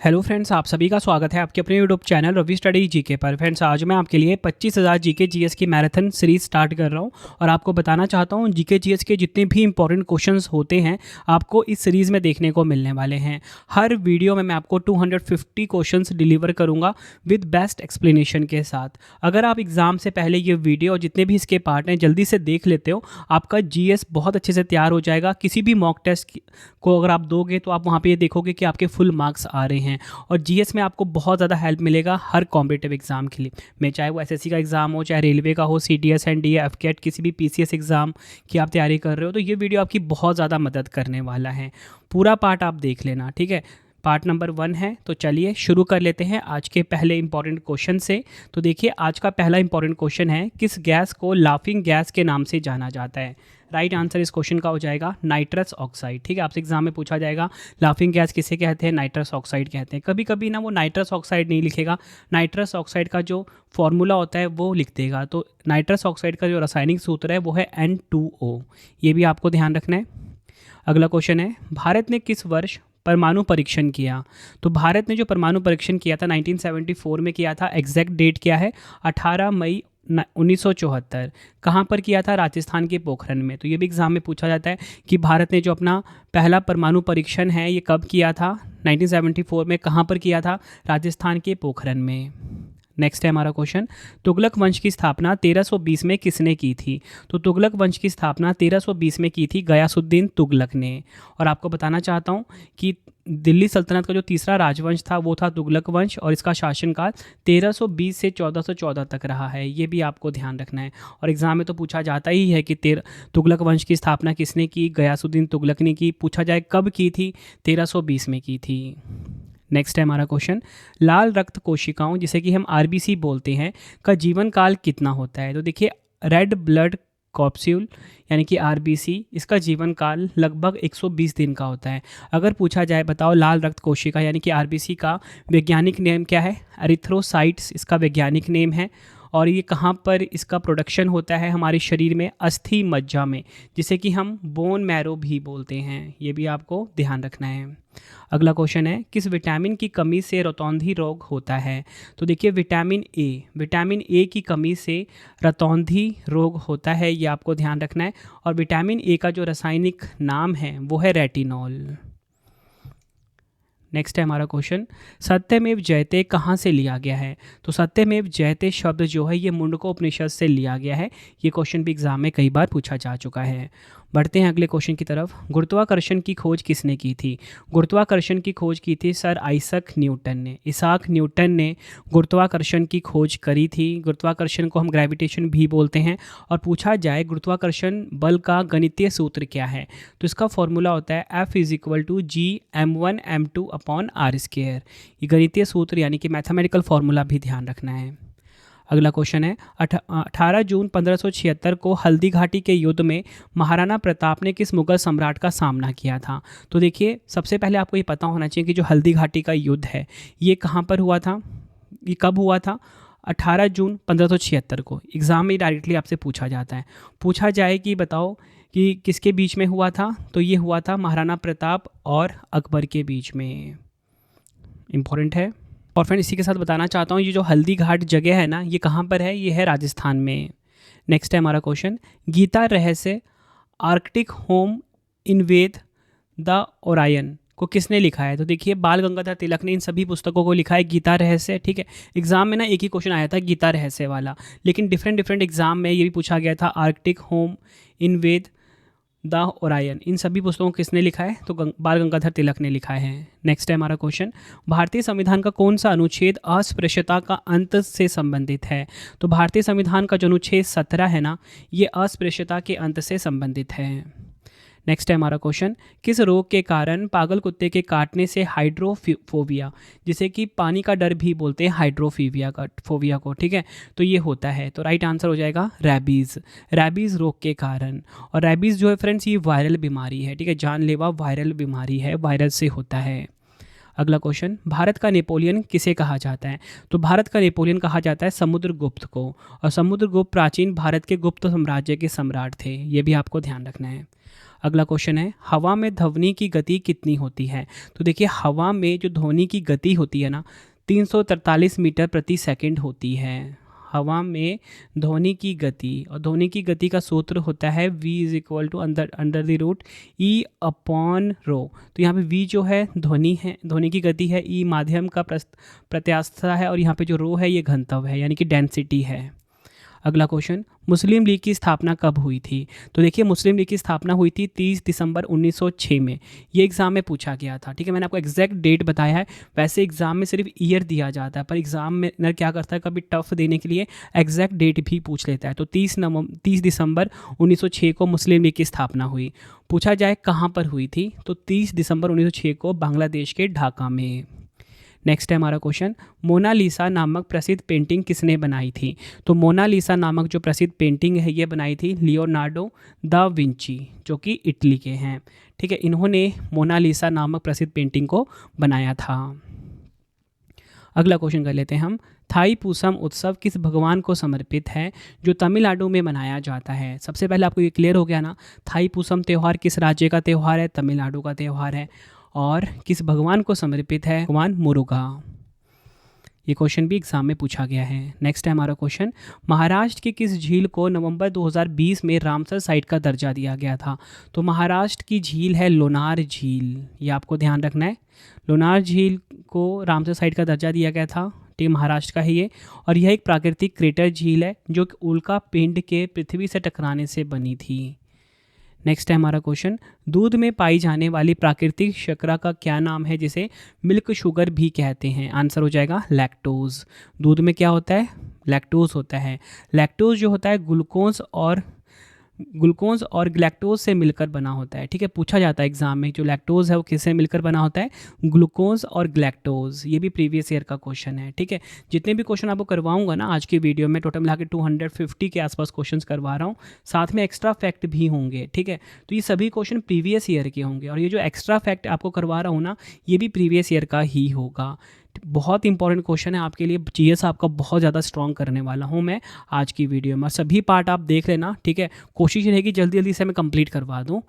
Hello friends, आप सभी का स्वागत है आपके अपने YouTube channel Ravi study GK पर। फ्रेंड्स, आज मैं आपके लिए 25,000 जीके जीएस की मैराथन सीरीज स्टार्ट कर रहा हूं और आपको बताना चाहता हूं जीके जीएस के जितने भी इंपॉर्टेंट क्वेश्चंस होते हैं आपको इस सीरीज़ में देखने को मिलने वाले हैं। हर वीडियो में मैं आपको 250 क्वेश्चंस डिलीवर करूँगा विद बेस्ट एक्सप्लेनेशन के साथ। अगर आप एग्ज़ाम से पहले ये वीडियो और जितने भी इसके पार्ट हैं जल्दी से देख लेते हो, आपका जीएस बहुत अच्छे से तैयार हो जाएगा। किसी भी मॉक टेस्ट को अगर आप दोगे तो आप वहाँ पे ये देखोगे कि आपके फुल मार्क्स आ रहे हैं। और जीएस में आपको बहुत ज़्यादा हेल्प मिलेगा हर कॉम्पिटिटिव एग्जाम के लिए, मैं चाहे वो एसएससी का एग्ज़ाम हो, चाहे रेलवे का हो, सीडीएस एनडीए एफकेट, किसी भी पीसीएस एग्ज़ाम की आप तैयारी कर रहे हो, तो ये वीडियो आपकी बहुत ज़्यादा मदद करने वाला है। पूरा पार्ट आप देख लेना, ठीक है। पार्ट नंबर 1 है, तो चलिए शुरू कर लेते हैं आज के पहले इंपॉर्टेंट क्वेश्चन से। तो देखिए, आज का पहला इंपॉर्टेंट क्वेश्चन है, किस गैस को लाफिंग गैस के नाम से जाना जाता है। राइट आंसर इस क्वेश्चन का हो जाएगा नाइट्रस ऑक्साइड। ठीक है, आपसे एग्जाम में पूछा जाएगा लाफिंग गैस किसे कहते हैं, नाइट्रस ऑक्साइड कहते हैं। कभी कभी ना वो नाइट्रस ऑक्साइड नहीं लिखेगा, नाइट्रस ऑक्साइड का जो फॉर्मूला होता है वो लिख देगा। तो नाइट्रस ऑक्साइड का जो रासायनिक सूत्र है वो है N2O, ये भी आपको ध्यान रखना है। अगला क्वेश्चन है, भारत ने किस वर्ष परमाणु परीक्षण किया। तो भारत ने जो परमाणु परीक्षण किया था 1974 में किया था। एग्जैक्ट डेट क्या है, 18 मई 1974। कहाँ पर किया था, राजस्थान के पोखरण में। तो ये भी एग्जाम में पूछा जाता है कि भारत ने जो अपना पहला परमाणु परीक्षण है ये कब किया था, 1974 में। कहाँ पर किया था, राजस्थान के पोखरण में। नेक्स्ट है हमारा क्वेश्चन, तुगलक वंश की स्थापना 1320 में किसने की थी। तो तुगलक वंश की स्थापना 1320 में की थी गयासुद्दीन तुगलक ने। और आपको बताना चाहता हूँ कि दिल्ली सल्तनत का जो तीसरा राजवंश था वो था तुगलक वंश, और इसका शासनकाल 1320 से 1414 तक रहा है। ये भी आपको ध्यान रखना है, और एग्जाम में तो पूछा जाता ही है कि तुगलक वंश की स्थापना किसने की, गयासुद्दीन तुगलक ने की। पूछा जाए कब की थी, 1320 में की थी। नेक्स्ट है हमारा क्वेश्चन, लाल रक्त कोशिकाओं जिसे कि हम आरबीसी बोलते हैं का जीवन काल कितना होता है। तो देखिए, रेड ब्लड कॉप्स्यूल यानी कि आरबीसी, इसका जीवन काल लगभग 120 दिन का होता है। अगर पूछा जाए बताओ लाल रक्त कोशिका यानी कि आरबीसी का वैज्ञानिक नेम क्या है, एरिथ्रोसाइट्स इसका वैज्ञानिक नेम है। और ये कहाँ पर इसका प्रोडक्शन होता है, हमारे शरीर में अस्थि मज्जा में, जिसे कि हम बोन मैरो भी बोलते हैं। ये भी आपको ध्यान रखना है। अगला क्वेश्चन है, किस विटामिन की कमी से रतौंधी रोग होता है। तो देखिए, विटामिन ए की कमी से रतौंधी रोग होता है, ये आपको ध्यान रखना है। और विटामिन ए का जो रासायनिक नाम है वो है रेटिनॉल। नेक्स्ट है हमारा क्वेश्चन, सत्यमेव जयते कहाँ से लिया गया है। तो सत्यमेव जयते शब्द जो है ये मुंडकोपनिषद से लिया गया है। ये क्वेश्चन भी एग्जाम में कई बार पूछा जा चुका है। बढ़ते हैं अगले क्वेश्चन की तरफ, गुरुत्वाकर्षण की खोज किसने की थी। गुरुत्वाकर्षण की खोज की थी सर आइजैक न्यूटन ने। इसाक न्यूटन ने गुरुत्वाकर्षण की खोज करी थी। गुरुत्वाकर्षण को हम ग्रेविटेशन भी बोलते हैं। और पूछा जाए गुरुत्वाकर्षण बल का गणितीय सूत्र क्या है, तो इसका फॉर्मूला होता है F=G m1m2/r²। ये गणितीय सूत्र यानी कि मैथमेटिकल फॉर्मूला भी ध्यान रखना है। अगला क्वेश्चन है, 18 जून 1576 को हल्दी घाटी के युद्ध में महाराणा प्रताप ने किस मुगल सम्राट का सामना किया था। तो देखिए, सबसे पहले आपको ये पता होना चाहिए कि जो हल्दी घाटी का युद्ध है ये कहाँ पर हुआ था, ये कब हुआ था, 18 जून 1576 को। एग्ज़ाम में डायरेक्टली आपसे पूछा जाता है। पूछा जाए कि बताओ कि किसके बीच में हुआ था, तो ये हुआ था महाराणा प्रताप और अकबर के बीच में। इम्पोर्टेंट है। और फ्रेंड, इसी के साथ बताना चाहता हूँ ये जो हल्दी घाट जगह है ना, ये कहाँ पर है, ये है राजस्थान में। नेक्स्ट है हमारा क्वेश्चन, गीता रहस्य आर्कटिक होम इनवेद द ओरायन को किसने लिखा है। तो देखिए, बाल गंगाधर तिलक ने इन सभी पुस्तकों को लिखा है। गीता रहस्य, ठीक है, एग्जाम में ना एक ही क्वेश्चन आया था गीता रहस्य वाला, लेकिन डिफरेंट एग्जाम में ये भी पूछा गया था आर्कटिक होम इनवेद द ओरायन। इन सभी पुस्तकों को किसने लिखा है, तो बाल गंगाधर तिलक ने लिखा है। नेक्स्ट है हमारा क्वेश्चन, भारतीय संविधान का कौन सा अनुच्छेद अस्पृश्यता का अंत से संबंधित है। तो भारतीय संविधान का जो अनुच्छेद 17 है ना, ये अस्पृश्यता के अंत से संबंधित है। नेक्स्ट है हमारा क्वेश्चन, किस रोग के कारण पागल कुत्ते के काटने से हाइड्रोफोबिया, जिसे कि पानी का डर भी बोलते हैं, फोबिया को, ठीक है, तो ये होता है। तो राइट आंसर हो जाएगा रैबीज़ रोग के कारण। और रैबीज़ जो है फ्रेंड्स ये वायरल बीमारी है, ठीक है, जानलेवा वायरल बीमारी है, वायरल से होता है। अगला क्वेश्चन, भारत का नेपोलियन किसे कहा जाता है। तो भारत का नेपोलियन कहा जाता है समुद्रगुप्त को। और समुद्रगुप्त प्राचीन भारत के गुप्त साम्राज्य के सम्राट थे, ये भी आपको ध्यान रखना है। अगला क्वेश्चन है, हवा में ध्वनि की गति कितनी होती है? तो देखिए, हवा में जो ध्वनि की गति होती है ना, 343 मीटर प्रति सेकंड होती है। हवा में ध्वनि की गति, और ध्वनि की गति का सूत्र होता है v is equal to under the root E upon rho. तो यहाँ पे v जो है ध्वनि है, ध्वनि की गति है, e माध्यम का प्रत्यास्थता है, और यहाँ पे जो रो है ये घनत्व है, यानी कि डेंसिटी है। अगला क्वेश्चन, मुस्लिम लीग की स्थापना कब हुई थी? तो देखिए, मुस्लिम लीग की स्थापना हुई थी 30 दिसंबर 1906 में। ये एग्जाम में पूछा गया था, ठीक है। मैंने आपको एग्जैक्ट डेट बताया है। वैसे एग्जाम में सिर्फ ईयर दिया जाता है, पर एग्जाम में न क्या करता है, कभी टफ देने के लिए एग्जैक्ट डेट भी पूछ लेता है। तो 30 दिसंबर 1906 को मुस्लिम लीग की स्थापना हुई। पूछा जाए कहाँ पर हुई थी, तो 30 दिसंबर 1906 को बांग्लादेश के ढाका में। नेक्स्ट है हमारा क्वेश्चन, मोनालिसा नामक प्रसिद्ध पेंटिंग किसने बनाई थी? तो मोनालिसा नामक जो प्रसिद्ध पेंटिंग है ये बनाई थी लियोनार्डो दा विंची, जो कि इटली के हैं, ठीक है। इन्होंने मोनालिसा नामक प्रसिद्ध पेंटिंग को बनाया था। अगला क्वेश्चन कर लेते हैं हम, थाई पूसम उत्सव किस भगवान को समर्पित है जो तमिलनाडु में मनाया जाता है? सबसे पहले आपको ये क्लियर हो गया ना, थाई पूसम त्यौहार किस राज्य का त्यौहार है? तमिलनाडु का त्यौहार है। और किस भगवान को समर्पित है? भगवान मुरुगा। ये क्वेश्चन भी एग्जाम में पूछा गया है। नेक्स्ट है हमारा क्वेश्चन, महाराष्ट्र की किस झील को नवंबर 2020 में रामसर साइट का दर्जा दिया गया था? तो महाराष्ट्र की झील है लोनार झील, ये आपको ध्यान रखना है। लोनार झील को रामसर साइट का दर्जा दिया गया था, ठीक है, महाराष्ट्र का है ये। और यह एक प्राकृतिक क्रेटर झील है जो कि उल्का पिंड के पृथ्वी से टकराने से बनी थी। नेक्स्ट है हमारा क्वेश्चन, दूध में पाई जाने वाली प्राकृतिक शर्करा का क्या नाम है जिसे मिल्क शुगर भी कहते हैं? आंसर हो जाएगा लैक्टोज। दूध में क्या होता है? लैक्टोज होता है। लैक्टोज जो होता है ग्लूकोज और ग्लैक्टोज से मिलकर बना होता है, ठीक है। पूछा जाता है एग्जाम में, जो लैक्टोज है वो किससे मिलकर बना होता है? ग्लूकोज और ग्लैक्टोज। ये भी प्रीवियस ईयर का क्वेश्चन है, ठीक है। जितने भी क्वेश्चन आपको करवाऊंगा ना आज की वीडियो में, टोटल मिला के 250 के आसपास क्वेश्चन करवा रहा हूँ, साथ में एक्स्ट्रा फैक्ट भी होंगे, ठीक है। तो ये सभी क्वेश्चन प्रीवियस ईयर के होंगे, और ये जो एक्स्ट्रा फैक्ट आपको करवा रहा हूँ ना, ये भी प्रीवियस ईयर का ही होगा। बहुत इंपॉर्टेंट क्वेश्चन है आपके लिए, जीएस आपका बहुत ज़्यादा स्ट्रॉन्ग करने वाला हूँ मैं आज की वीडियो में। सभी पार्ट आप देख लेना, ठीक है। कोशिश रहेगी जल्दी जल्दी से मैं कंप्लीट करवा दूँ।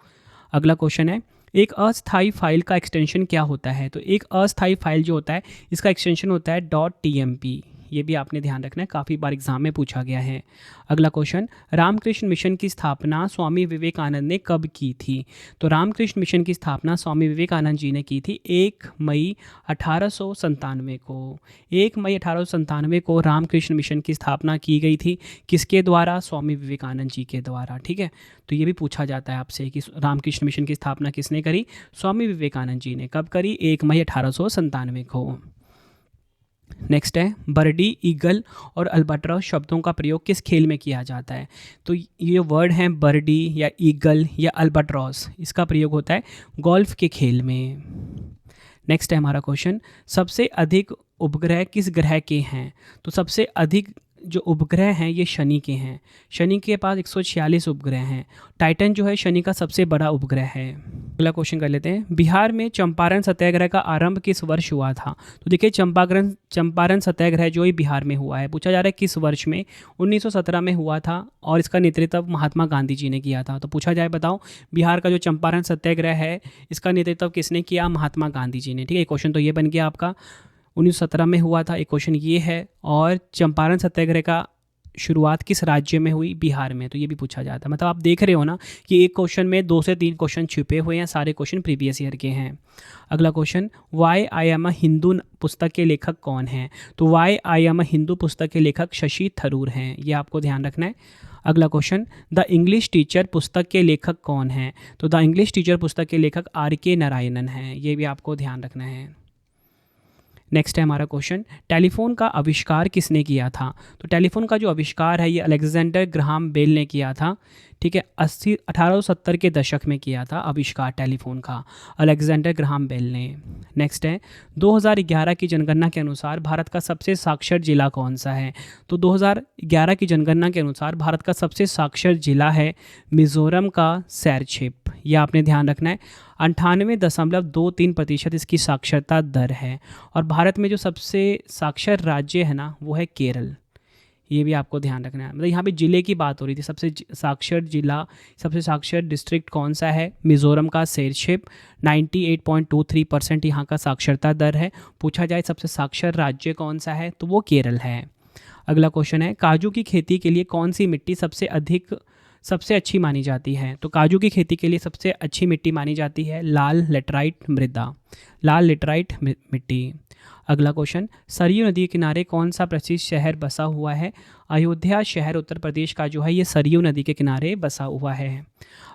अगला क्वेश्चन है, एक अस्थायी फाइल का एक्सटेंशन क्या होता है? तो एक अस्थायी फाइल जो होता है इसका एक्सटेंशन होता है .tmp। ये भी आपने ध्यान रखना है, काफ़ी बार एग्जाम में पूछा गया है। अगला क्वेश्चन, रामकृष्ण मिशन की स्थापना स्वामी विवेकानंद ने कब की थी? तो रामकृष्ण मिशन की स्थापना स्वामी विवेकानंद जी ने की थी 1 मई 1897 को। 1 मई 1897 को रामकृष्ण मिशन की स्थापना की गई थी। किसके द्वारा? स्वामी विवेकानंद जी के द्वारा, ठीक है। तो ये भी पूछा जाता है आपसे कि रामकृष्ण मिशन की स्थापना किसने करी? स्वामी विवेकानंद जी ने। कब करी? 1 मई 1897 को। नेक्स्ट है, बर्डी, ईगल और अल्बाट्रॉस शब्दों का प्रयोग किस खेल में किया जाता है? तो ये वर्ड हैं बर्डी या ईगल या अल्बाट्रॉस, इसका प्रयोग होता है गोल्फ के खेल में। नेक्स्ट है हमारा क्वेश्चन, सबसे अधिक उपग्रह किस ग्रह के हैं? तो सबसे अधिक जो उपग्रह हैं ये शनि के हैं। शनि के पास 146 उपग्रह हैं। टाइटन जो है शनि का सबसे बड़ा उपग्रह है। अगला क्वेश्चन कर लेते हैं, बिहार में चंपारण सत्याग्रह का आरंभ किस वर्ष हुआ था? तो देखिए, चंपारण सत्याग्रह जो ही बिहार में हुआ है, पूछा जा रहा है किस वर्ष में? 1917 में हुआ था, और इसका नेतृत्व महात्मा गांधी जी ने किया था। तो पूछा जाए, बताओ, बिहार का जो चंपारण सत्याग्रह है इसका नेतृत्व किसने किया? महात्मा गांधी जी ने, ठीक है। क्वेश्चन तो ये बन गया आपका, 1917 में हुआ था, एक क्वेश्चन ये है। और चंपारण सत्याग्रह का शुरुआत किस राज्य में हुई? बिहार में। तो ये भी पूछा जाता है। मतलब आप देख रहे हो ना कि एक क्वेश्चन में 2 से 3 क्वेश्चन छिपे हुए हैं, सारे क्वेश्चन प्रीवियस ईयर के हैं। अगला question, why I am a Hindu पुस्तक के लेखक कौन हैं? तो why I am a Hindu पुस्तक के लेखक शशि थरूर हैं, ये आपको ध्यान रखना है। अगला क्वेश्चन, द इंग्लिश टीचर पुस्तक के लेखक कौन हैं? तो द इंग्लिश टीचर पुस्तक के लेखक R.K. नारायणन हैं, ये भी आपको ध्यान रखना है। नेक्स्ट है हमारा क्वेश्चन, टेलीफोन का आविष्कार किसने किया था? तो टेलीफोन का जो आविष्कार है ये अलेक्जेंडर ग्राहम बेल ने किया था, ठीक है। 1870 के दशक में किया था आविष्कार टेलीफोन का अलेक्जेंडर ग्राहम बेल ने। नेक्स्ट है, 2011 की जनगणना के अनुसार भारत का सबसे साक्षर जिला कौन सा है? तो 2011 की जनगणना के अनुसार भारत का सबसे साक्षर जिला है मिजोरम का सैरछिप, यह आपने ध्यान रखना है। 98.23% इसकी साक्षरता दर है। और भारत में जो सबसे साक्षर राज्य है ना वो है केरल, ये भी आपको ध्यान रखना है। मतलब यहाँ पे ज़िले की बात हो रही थी, सबसे साक्षर जिला, सबसे साक्षर डिस्ट्रिक्ट कौन सा है? मिज़ोरम का शेरशिप, 98.23% यहाँ का साक्षरता दर है। पूछा जाए सबसे साक्षर राज्य कौन सा है, तो वो केरल है। अगला क्वेश्चन है, काजू की खेती के लिए कौन सी मिट्टी सबसे अच्छी मानी जाती है? तो काजू की खेती के लिए सबसे अच्छी मिट्टी मानी जाती है लाल लेटराइट मृदा, लाल लेटराइट मिट्टी। अगला क्वेश्चन, सरयू नदी के किनारे कौन सा प्रसिद्ध शहर बसा हुआ है? अयोध्या शहर उत्तर प्रदेश का जो है ये सरयू नदी के किनारे बसा हुआ है।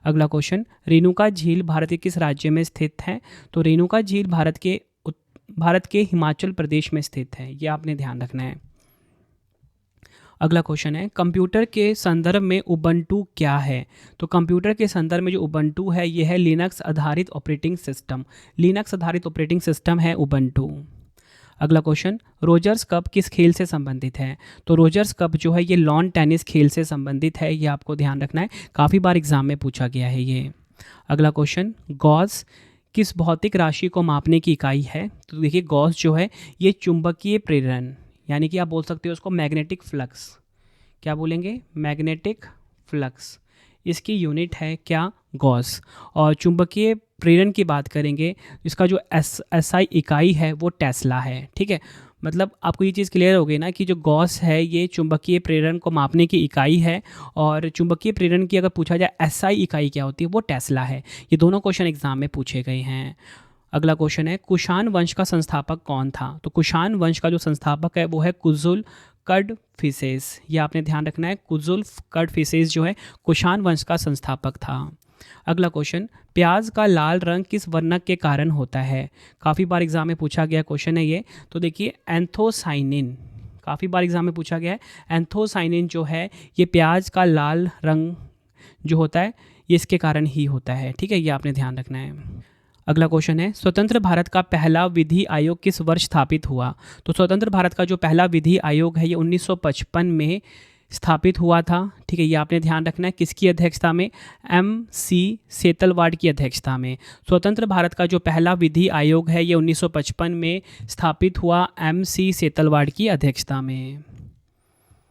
अगला क्वेश्चन, रेणुका झील भारत के किस राज्य में स्थित है? तो रेणुका झील भारत के हिमाचल प्रदेश में स्थित है, ये आपने ध्यान रखना है। अगला क्वेश्चन है, कंप्यूटर के संदर्भ में उबंटू क्या है? तो कंप्यूटर के संदर्भ में जो उबंटू है ये है लिनक्स आधारित ऑपरेटिंग सिस्टम, लिनक्स आधारित ऑपरेटिंग सिस्टम है उबंटू। अगला क्वेश्चन, रोजर्स कप किस खेल से संबंधित है? तो रोजर्स कप जो है ये लॉन टेनिस खेल से संबंधित है, ये आपको ध्यान रखना है, काफ़ी बार एग्जाम में पूछा गया है ये। अगला क्वेश्चन, गॉस किस भौतिक राशि को मापने की इकाई है? तो देखिए गॉस जो है ये चुंबकीय प्रेरण, यानी कि आप बोल सकते हो उसको मैग्नेटिक फ्लक्स, क्या बोलेंगे? मैग्नेटिक फ्लक्स, इसकी यूनिट है क्या? गॉस। और चुंबकीय प्रेरण की बात करेंगे, इसका जो एसआई इकाई है वो टेस्ला है। ठीक है, मतलब आपको ये चीज़ क्लियर हो गई ना कि जो गॉस है ये चुंबकीय प्रेरण को मापने की इकाई है, और चुंबकीय प्रेरण की अगर पूछा जाए एसआई इकाई क्या होती है, वो टेस्ला है। ये दोनों क्वेश्चन एग्जाम में पूछे गए हैं। अगला क्वेश्चन है, कुषाण वंश का संस्थापक कौन था? तो कुषाण वंश का जो संस्थापक है वो है कुजुल कडफिसेस, ये आपने ध्यान रखना है, कुजुल कडफिसेस जो है कुषाण वंश का संस्थापक था। अगला क्वेश्चन, प्याज का लाल रंग किस वर्णक के कारण होता है? काफ़ी बार एग्जाम में पूछा गया क्वेश्चन है ये। तो देखिए एंथोसाइनिन, काफ़ी बार एग्जाम में पूछा गया है, एंथोसाइनिन जो है ये प्याज का लाल रंग जो होता है ये इसके कारण ही होता है। ठीक है, ये आपने ध्यान रखना है। अगला क्वेश्चन है, स्वतंत्र भारत का पहला विधि आयोग किस वर्ष स्थापित हुआ? तो स्वतंत्र भारत का जो पहला विधि आयोग है ये 1955 में स्थापित हुआ था। ठीक है, ये आपने ध्यान रखना है, किसकी अध्यक्षता में? MC सेतलवाड की अध्यक्षता में। स्वतंत्र भारत का जो पहला विधि आयोग है ये 1955 में स्थापित हुआ MC सेतलवाड की अध्यक्षता में।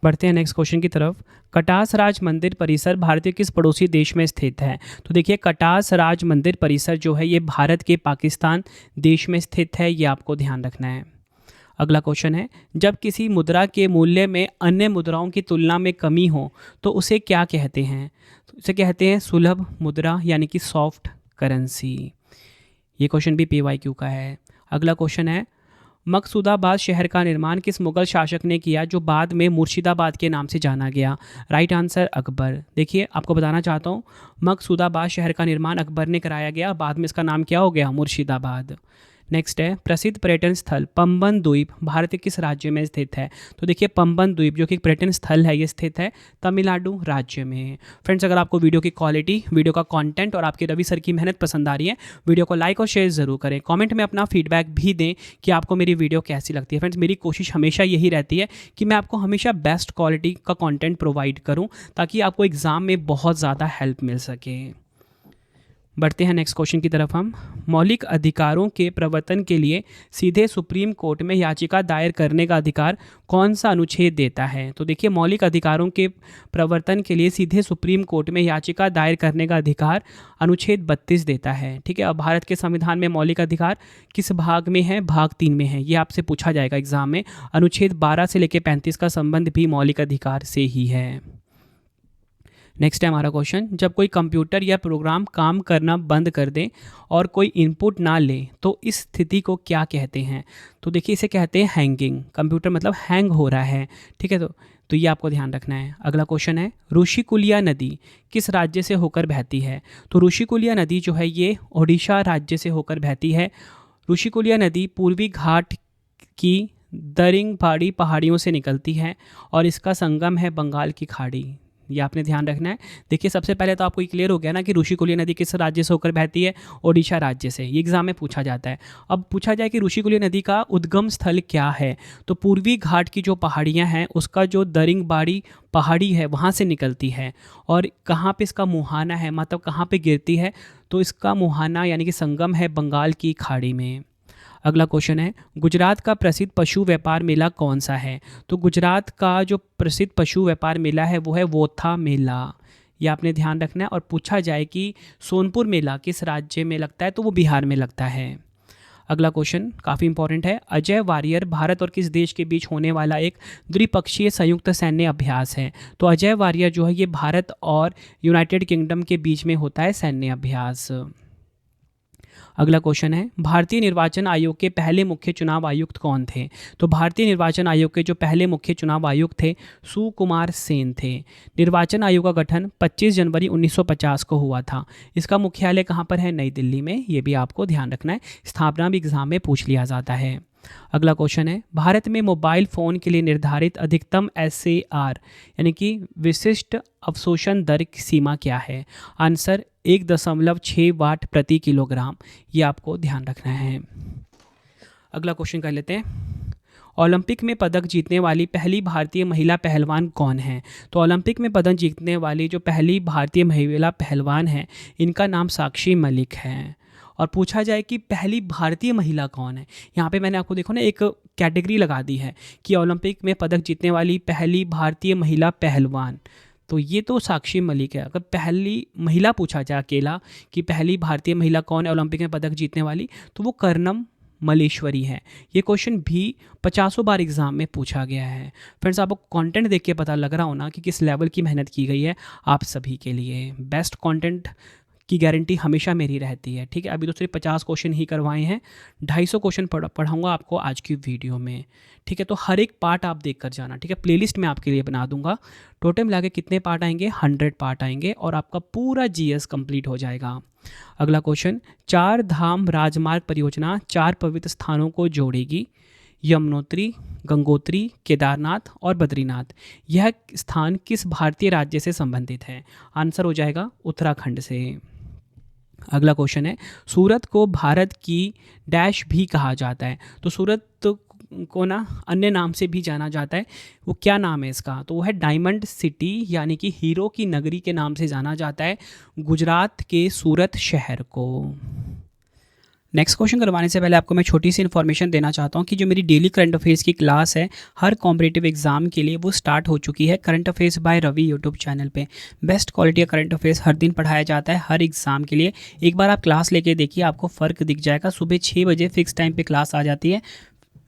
बढ़ते हैं नेक्स्ट क्वेश्चन की तरफ। कटास राज मंदिर परिसर भारत के किस पड़ोसी देश में स्थित है? तो देखिए कटास राज मंदिर परिसर जो है ये भारत के पाकिस्तान देश में स्थित है, ये आपको ध्यान रखना है। अगला क्वेश्चन है, जब किसी मुद्रा के मूल्य में अन्य मुद्राओं की तुलना में कमी हो तो उसे क्या कहते हैं? तो उसे कहते हैं सुलभ मुद्रा, यानी कि सॉफ्ट करेंसी। ये क्वेश्चन भी PYQ का है। अगला क्वेश्चन है, मकसूदाबाद शहर का निर्माण किस मुगल शासक ने किया जो बाद में मुर्शिदाबाद के नाम से जाना गया? Right answer Akbar. देखिए आपको बताना चाहता हूँ, मकसूदाबाद शहर का निर्माण अकबर ने कराया गया, बाद में इसका नाम क्या हो गया? मुर्शिदाबाद। नेक्स्ट है, प्रसिद्ध पर्यटन स्थल पंबन द्वीप भारत के किस राज्य में स्थित है? तो देखिए पंबन द्वीप जो कि एक पर्यटन स्थल है ये स्थित है तमिलनाडु राज्य में। फ्रेंड्स, अगर आपको वीडियो की क्वालिटी, वीडियो का कंटेंट और आपके रवि सर की मेहनत पसंद आ रही है, वीडियो को लाइक और शेयर ज़रूर करें। कमेंट में अपना फीडबैक भी दें कि आपको मेरी वीडियो कैसी लगती है। फ्रेंड्स, मेरी कोशिश हमेशा यही रहती है कि मैं आपको हमेशा बेस्ट क्वालिटी का कॉन्टेंट प्रोवाइड करूँ ताकि आपको एग्ज़ाम में बहुत ज़्यादा हेल्प मिल सके। बढ़ते हैं नेक्स्ट क्वेश्चन की तरफ हम। मौलिक अधिकारों के प्रवर्तन के लिए सीधे सुप्रीम कोर्ट में याचिका दायर करने का अधिकार कौन सा अनुच्छेद देता है? तो देखिए मौलिक अधिकारों के प्रवर्तन के लिए सीधे सुप्रीम कोर्ट में याचिका दायर करने का अधिकार अनुच्छेद 32 देता है। ठीक है, अब भारत के संविधान में मौलिक अधिकार किस भाग में है? भाग 3 में है, ये आपसे पूछा जाएगा एग्जाम में। अनुच्छेद 12 से लेकर 35 का संबंध भी मौलिक अधिकार से ही है। नेक्स्ट है हमारा क्वेश्चन, जब कोई कंप्यूटर या प्रोग्राम काम करना बंद कर दे और कोई इनपुट ना ले तो इस स्थिति को क्या कहते हैं? तो देखिए इसे कहते हैं हैंगिंग। कंप्यूटर मतलब हैंग हो रहा है। ठीक है, तो ये आपको ध्यान रखना है। अगला क्वेश्चन है, ऋषिकुलिया नदी किस राज्य से होकर बहती है? तो ऋषिकुलिया नदी जो है ये ओडिशा राज्य से होकर बहती है। ऋषिकुलिया नदी पूर्वी घाट की दरिंगबाड़ी पहाड़ियों से निकलती है और इसका संगम है बंगाल की खाड़ी। ये आपने ध्यान रखना है। देखिए सबसे पहले तो आपको ये क्लियर हो गया ना कि ऋषिकुलिया नदी किस राज्य से होकर बहती है? ओडिशा राज्य से। ये एग्जाम में पूछा जाता है। अब पूछा जाए कि ऋषिकुलिया नदी का उद्गम स्थल क्या है, तो पूर्वी घाट की जो पहाड़ियाँ हैं उसका जो दरिंगबाड़ी पहाड़ी है वहाँ से निकलती है। और कहाँ पे इसका मुहाना है, मतलब कहाँ पे गिरती है? तो इसका मुहाना यानी कि संगम है बंगाल की खाड़ी में। अगला क्वेश्चन है, गुजरात का प्रसिद्ध पशु व्यापार मेला कौन सा है? तो गुजरात का जो प्रसिद्ध पशु व्यापार मेला है वो है वोथा मेला। ये आपने ध्यान रखना है। और पूछा जाए कि सोनपुर मेला किस राज्य में लगता है, तो वो बिहार में लगता है। अगला क्वेश्चन काफ़ी इंपॉर्टेंट है, अजय वारियर भारत और किस देश के बीच होने वाला एक द्विपक्षीय संयुक्त सैन्य अभ्यास है? तो अजय वारियर जो है ये भारत और यूनाइटेड किंगडम के बीच में होता है सैन्य अभ्यास। अगला क्वेश्चन है, भारतीय निर्वाचन आयोग के पहले मुख्य चुनाव आयुक्त कौन थे? तो भारतीय निर्वाचन आयोग के जो पहले मुख्य चुनाव आयुक्त थे सुकुमार सेन थे। निर्वाचन आयोग का गठन 25 जनवरी 1950 को हुआ था। इसका मुख्यालय कहाँ पर है? नई दिल्ली में। ये भी आपको ध्यान रखना है, स्थापना भी एग्जाम में पूछ लिया जाता है। अगला क्वेश्चन है, भारत में मोबाइल फ़ोन के लिए निर्धारित अधिकतम SAR यानी कि विशिष्ट अवशोषण दर की सीमा क्या है? आंसर 1.6 वाट प्रति किलोग्राम। ये आपको ध्यान रखना है। अगला क्वेश्चन कर लेते हैं, ओलंपिक में पदक जीतने वाली पहली भारतीय महिला पहलवान कौन है? तो ओलंपिक में पदक जीतने वाली जो पहली भारतीय महिला पहलवान है इनका नाम साक्षी मलिक है। और पूछा जाए कि पहली भारतीय महिला कौन है, यहाँ पे मैंने आपको देखो ना एक कैटेगरी लगा दी है कि ओलंपिक में पदक जीतने वाली पहली भारतीय महिला पहलवान, तो ये तो साक्षी मलिक है। अगर पहली महिला पूछा जाए अकेला कि पहली भारतीय महिला कौन है ओलंपिक में पदक जीतने वाली, तो वो कर्णम मलेश्वरी है। ये क्वेश्चन भी 50 बार एग्जाम में पूछा गया है। फ्रेंड्स, आपको कंटेंट देख के पता लग रहा हो ना कि किस लेवल की मेहनत की गई है आप सभी के लिए। बेस्ट कंटेंट की गारंटी हमेशा मेरी रहती है। ठीक है, अभी तो सिर्फ 50 क्वेश्चन ही करवाए हैं, 250 क्वेश्चन पढ़ाऊंगा आपको आज की वीडियो में। ठीक है, तो हर एक पार्ट आप देख कर जाना। ठीक है, प्लेलिस्ट में आपके लिए बना दूंगा। टोटल मिला के कितने पार्ट आएंगे? 100 पार्ट आएंगे और आपका पूरा GS कंप्लीट हो जाएगा। अगला क्वेश्चन, 4 धाम राजमार्ग परियोजना 4 पवित्र स्थानों को जोड़ेगी। यमुनोत्री, गंगोत्री, केदारनाथ और बद्रीनाथ। यह स्थान किस भारतीय राज्य से संबंधित है? आंसर हो जाएगा उत्तराखंड से। अगला क्वेश्चन है, सूरत को भारत की डैश भी कहा जाता है। तो सूरत को ना अन्य नाम से भी जाना जाता है, वो क्या नाम है इसका? तो वो है डायमंड सिटी यानी कि हीरो की नगरी के नाम से जाना जाता है गुजरात के सूरत शहर को। नेक्स्ट क्वेश्चन करवाने से पहले आपको मैं छोटी सी इन्फॉर्मेशन देना चाहता हूँ कि जो मेरी डेली करंट अफेयर्स की क्लास है हर कॉम्पिटिटिव एग्जाम के लिए वो स्टार्ट हो चुकी है। Current affairs by Ravi YouTube channel पे बेस्ट क्वालिटी का करंट अफेयर्स हर दिन पढ़ाया जाता है हर एग्जाम के लिए। एक बार आप क्लास लेके देखिए, आपको फ़र्क दिख जाएगा। सुबह 6 बजे फिक्स टाइम पर क्लास आ जाती है।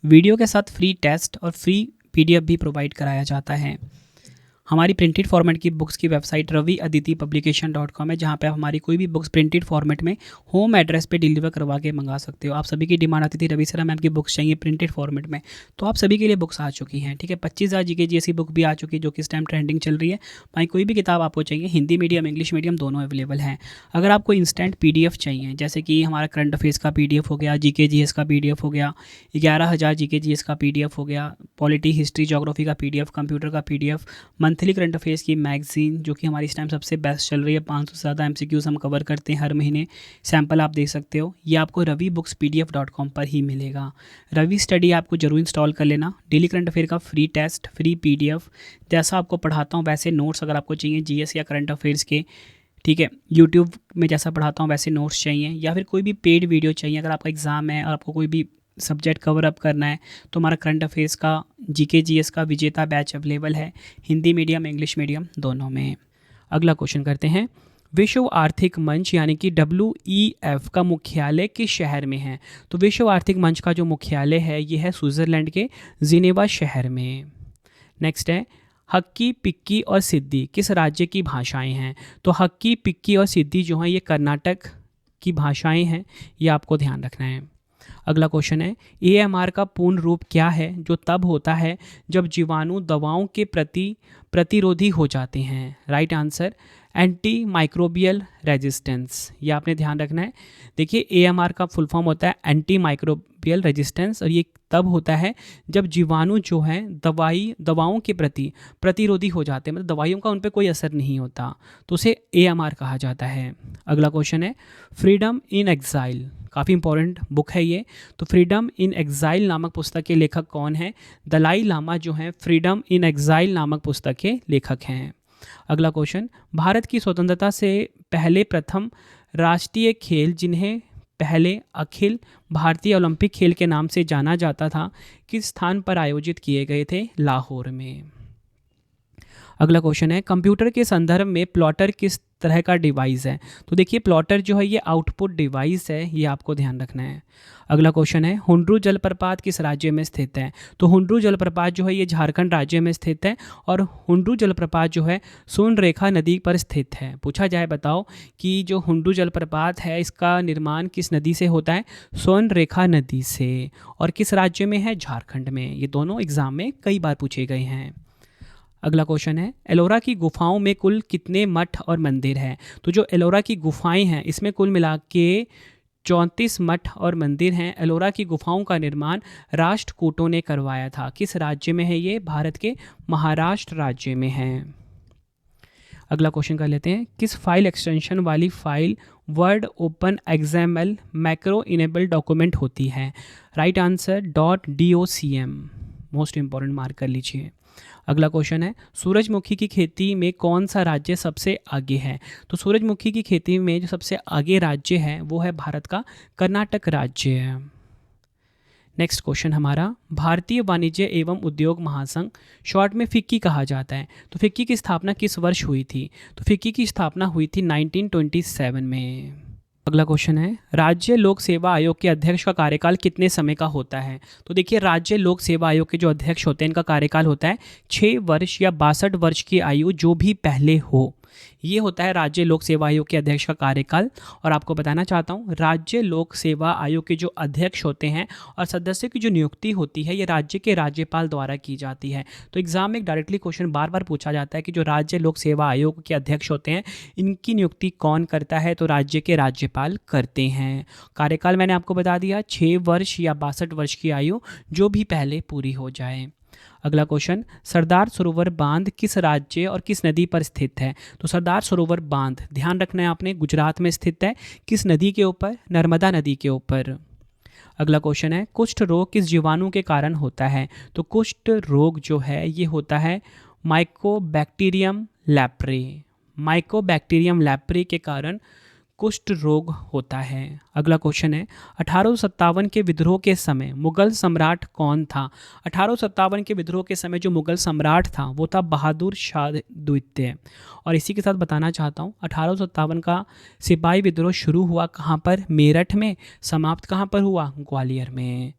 वीडियो के साथ फ्री टेस्ट और फ्री PDF भी प्रोवाइड कराया जाता है। हमारी प्रिंटेड फॉर्मेट की बुक्स की वेबसाइट raviaditipublication.com है, जहाँ पे आप हमारी कोई भी बुक्स प्रिंटेड फॉर्मेट में होम एड्रेस पे डिलीवर करवा के मंगा सकते हो। आप सभी की डिमांड आती थी रवि सर मैम की बुक्स चाहिए प्रिंटेड फॉर्मेट में, तो आप सभी के लिए बुक्स आ चुकी हैं। ठीक है, 25,000 GK GS की बुक भी आ चुकी है जो कि इस टाइम ट्रेंडिंग चल रही है। भाई कोई भी किताब आपको चाहिए, हिंदी मीडियम इंग्लिश मीडियम दोनों अवेलेबल हैं। अगर आपको इंस्टेंट PDF चाहिए, जैसे कि हमारा करंट अफेयर्स का PDF हो गया, GK GS का PDF हो गया, 11,000 GK GS का PDF हो गया, पॉलिटी हिस्ट्री जोग्राफी का PDF, कंप्यूटर का PDF, मंथली करंट अफेयर्स की मैगजीन जो कि हमारी इस टाइम सबसे बेस्ट चल रही है, 500 से ज़्यादा MCQs हम कवर करते हैं हर महीने, सैम्पल आप देख सकते हो। ये आपको ravibookspdf.com पर ही मिलेगा। रवि स्टडी आपको जरूर इंस्टॉल कर लेना। डेली करंट अफेयर का फ्री टेस्ट, फ्री PDF, जैसा आपको पढ़ाता हूँ वैसे नोट्स अगर आपको चाहिए GS या करंट अफेयर्स के। ठीक है, यूट्यूब में जैसा पढ़ाता हूँ वैसे नोट्स चाहिए या फिर कोई भी पेड वीडियो चाहिए, अगर आपका एग्ज़ाम है और आपको कोई भी सब्जेक्ट कवर अप करना है तो हमारा करंट अफेयर्स का GK GS का विजेता बैच अवेलेबल है हिंदी मीडियम इंग्लिश मीडियम दोनों में। अगला क्वेश्चन करते हैं, विश्व आर्थिक मंच यानी कि WEF का मुख्यालय किस शहर में है? तो विश्व आर्थिक मंच का जो मुख्यालय है ये है स्विट्ज़रलैंड के जिनेवा शहर में। नेक्स्ट है, हक्की, पिक्की और सिद्दी किस राज्य की भाषाएं हैं? तो हक्की, पिक्की और सिद्दी जो हैं ये कर्नाटक की भाषाएं हैं, ये आपको ध्यान रखना है। अगला क्वेश्चन है, AMR का पूर्ण रूप क्या है जो तब होता है जब जीवाणु दवाओं के प्रति प्रतिरोधी हो जाते हैं? Right answer anti microbial resistance. ये आपने ध्यान रखना है। देखिए AMR का फुल फॉर्म होता है एंटी माइक्रोबियल रेजिस्टेंस और ये तब होता है जब जीवाणु जो है दवाओं के प्रति प्रतिरोधी हो जाते हैं, मतलब दवाइयों का उन पर कोई असर नहीं होता, तो उसे AMR कहा जाता है। अगला क्वेश्चन है, फ्रीडम इन एग्जाइल, काफ़ी इंपॉर्टेंट बुक है ये। तो फ्रीडम इन एग्जाइल नामक पुस्तक के लेखक कौन है? दलाई लामा जो हैं फ्रीडम इन एग्जाइल नामक पुस्तक के लेखक हैं। अगला क्वेश्चन, भारत की स्वतंत्रता से पहले प्रथम राष्ट्रीय खेल जिन्हें पहले अखिल भारतीय ओलंपिक खेल के नाम से जाना जाता था किस स्थान पर आयोजित किए गए थे? लाहौर में। अगला क्वेश्चन है, कंप्यूटर के संदर्भ में प्लॉटर किस तरह का डिवाइस है? तो देखिए प्लॉटर जो है ये आउटपुट डिवाइस है, ये आपको ध्यान रखना है। अगला क्वेश्चन है, हुंड्रू जलप्रपात किस राज्य में स्थित है? तो हुंड्रू जलप्रपात जो है ये झारखंड राज्य में स्थित है और हुंड्रू जलप्रपात जो है सोनरेखा नदी पर स्थित है। पूछा जाए बताओ कि जो हुंड्रू जलप्रपात है इसका निर्माण किस नदी से होता है? सोनरेखा नदी से। और किस राज्य में है? झारखंड में। ये दोनों एग्जाम में कई बार पूछे गए हैं। अगला क्वेश्चन है, एलोरा की गुफाओं में कुल कितने मठ और मंदिर हैं? तो जो एलोरा की गुफाएं हैं इसमें कुल मिला के 34 मठ और मंदिर हैं। एलोरा की गुफाओं का निर्माण राष्ट्रकूटों ने करवाया था। किस राज्य में है ये? भारत के महाराष्ट्र राज्य में है। अगला क्वेश्चन कर लेते हैं, किस फाइल एक्सटेंशन वाली file word open XML macro enable document होती है? Right answer .docm। Most important mark कर लीजिए। अगला क्वेश्चन है, सूरजमुखी की खेती में कौन सा राज्य सबसे आगे है? तो सूरजमुखी की खेती में जो सबसे आगे राज्य है वो है भारत का कर्नाटक राज्य है। नेक्स्ट क्वेश्चन हमारा, भारतीय वाणिज्य एवं उद्योग महासंघ शॉर्ट में फिक्की कहा जाता है। तो फिक्की की स्थापना किस वर्ष हुई थी? तो फिक्की की स्थापना हुई थी 1927 में। अगला क्वेश्चन है, राज्य लोक सेवा आयोग के अध्यक्ष का कार्यकाल कितने समय का होता है? तो देखिए राज्य लोक सेवा आयोग के जो अध्यक्ष होते हैं इनका कार्यकाल होता है 6 वर्ष या 62 वर्ष की आयु जो भी पहले हो। ये होता है राज्य लोक सेवा आयोग के अध्यक्ष का कार्यकाल। और आपको बताना चाहता हूँ राज्य लोक सेवा आयोग के जो अध्यक्ष होते हैं और सदस्य की जो नियुक्ति होती है ये राज्य के राज्यपाल द्वारा की जाती है। तो एग्जाम में डायरेक्टली क्वेश्चन बार बार पूछा जाता है कि जो राज्य लोक सेवा आयोग के अध्यक्ष होते हैं इनकी नियुक्ति कौन करता है? तो राज्य के राज्यपाल करते हैं। कार्यकाल मैंने आपको बता दिया 6 वर्ष या 62 वर्ष की आयु जो भी पहले पूरी हो जाए। अगला क्वेश्चन, सरदार सरोवर बांध किस राज्य और किस नदी पर स्थित है? तो सरदार सरोवर बांध ध्यान रखना है आपने, गुजरात में स्थित है। किस नदी के ऊपर? नर्मदा नदी के ऊपर। अगला क्वेश्चन है, कुष्ठ रोग किस जीवाणु के कारण होता है? तो कुष्ठ रोग जो है ये होता है माइकोबैक्टीरियम लैप्रे। माइकोबैक्टीरियम लैप्रे के कारण कुष्ठ रोग होता है। अगला क्वेश्चन है, 1857 के विद्रोह के समय मुगल सम्राट कौन था? 1857 के विद्रोह के समय जो मुगल सम्राट था वो था बहादुर शाह द्वितीय। और इसी के साथ बताना चाहता हूँ 1857 का सिपाही विद्रोह शुरू हुआ कहाँ पर? मेरठ में। समाप्त कहाँ पर हुआ? ग्वालियर में।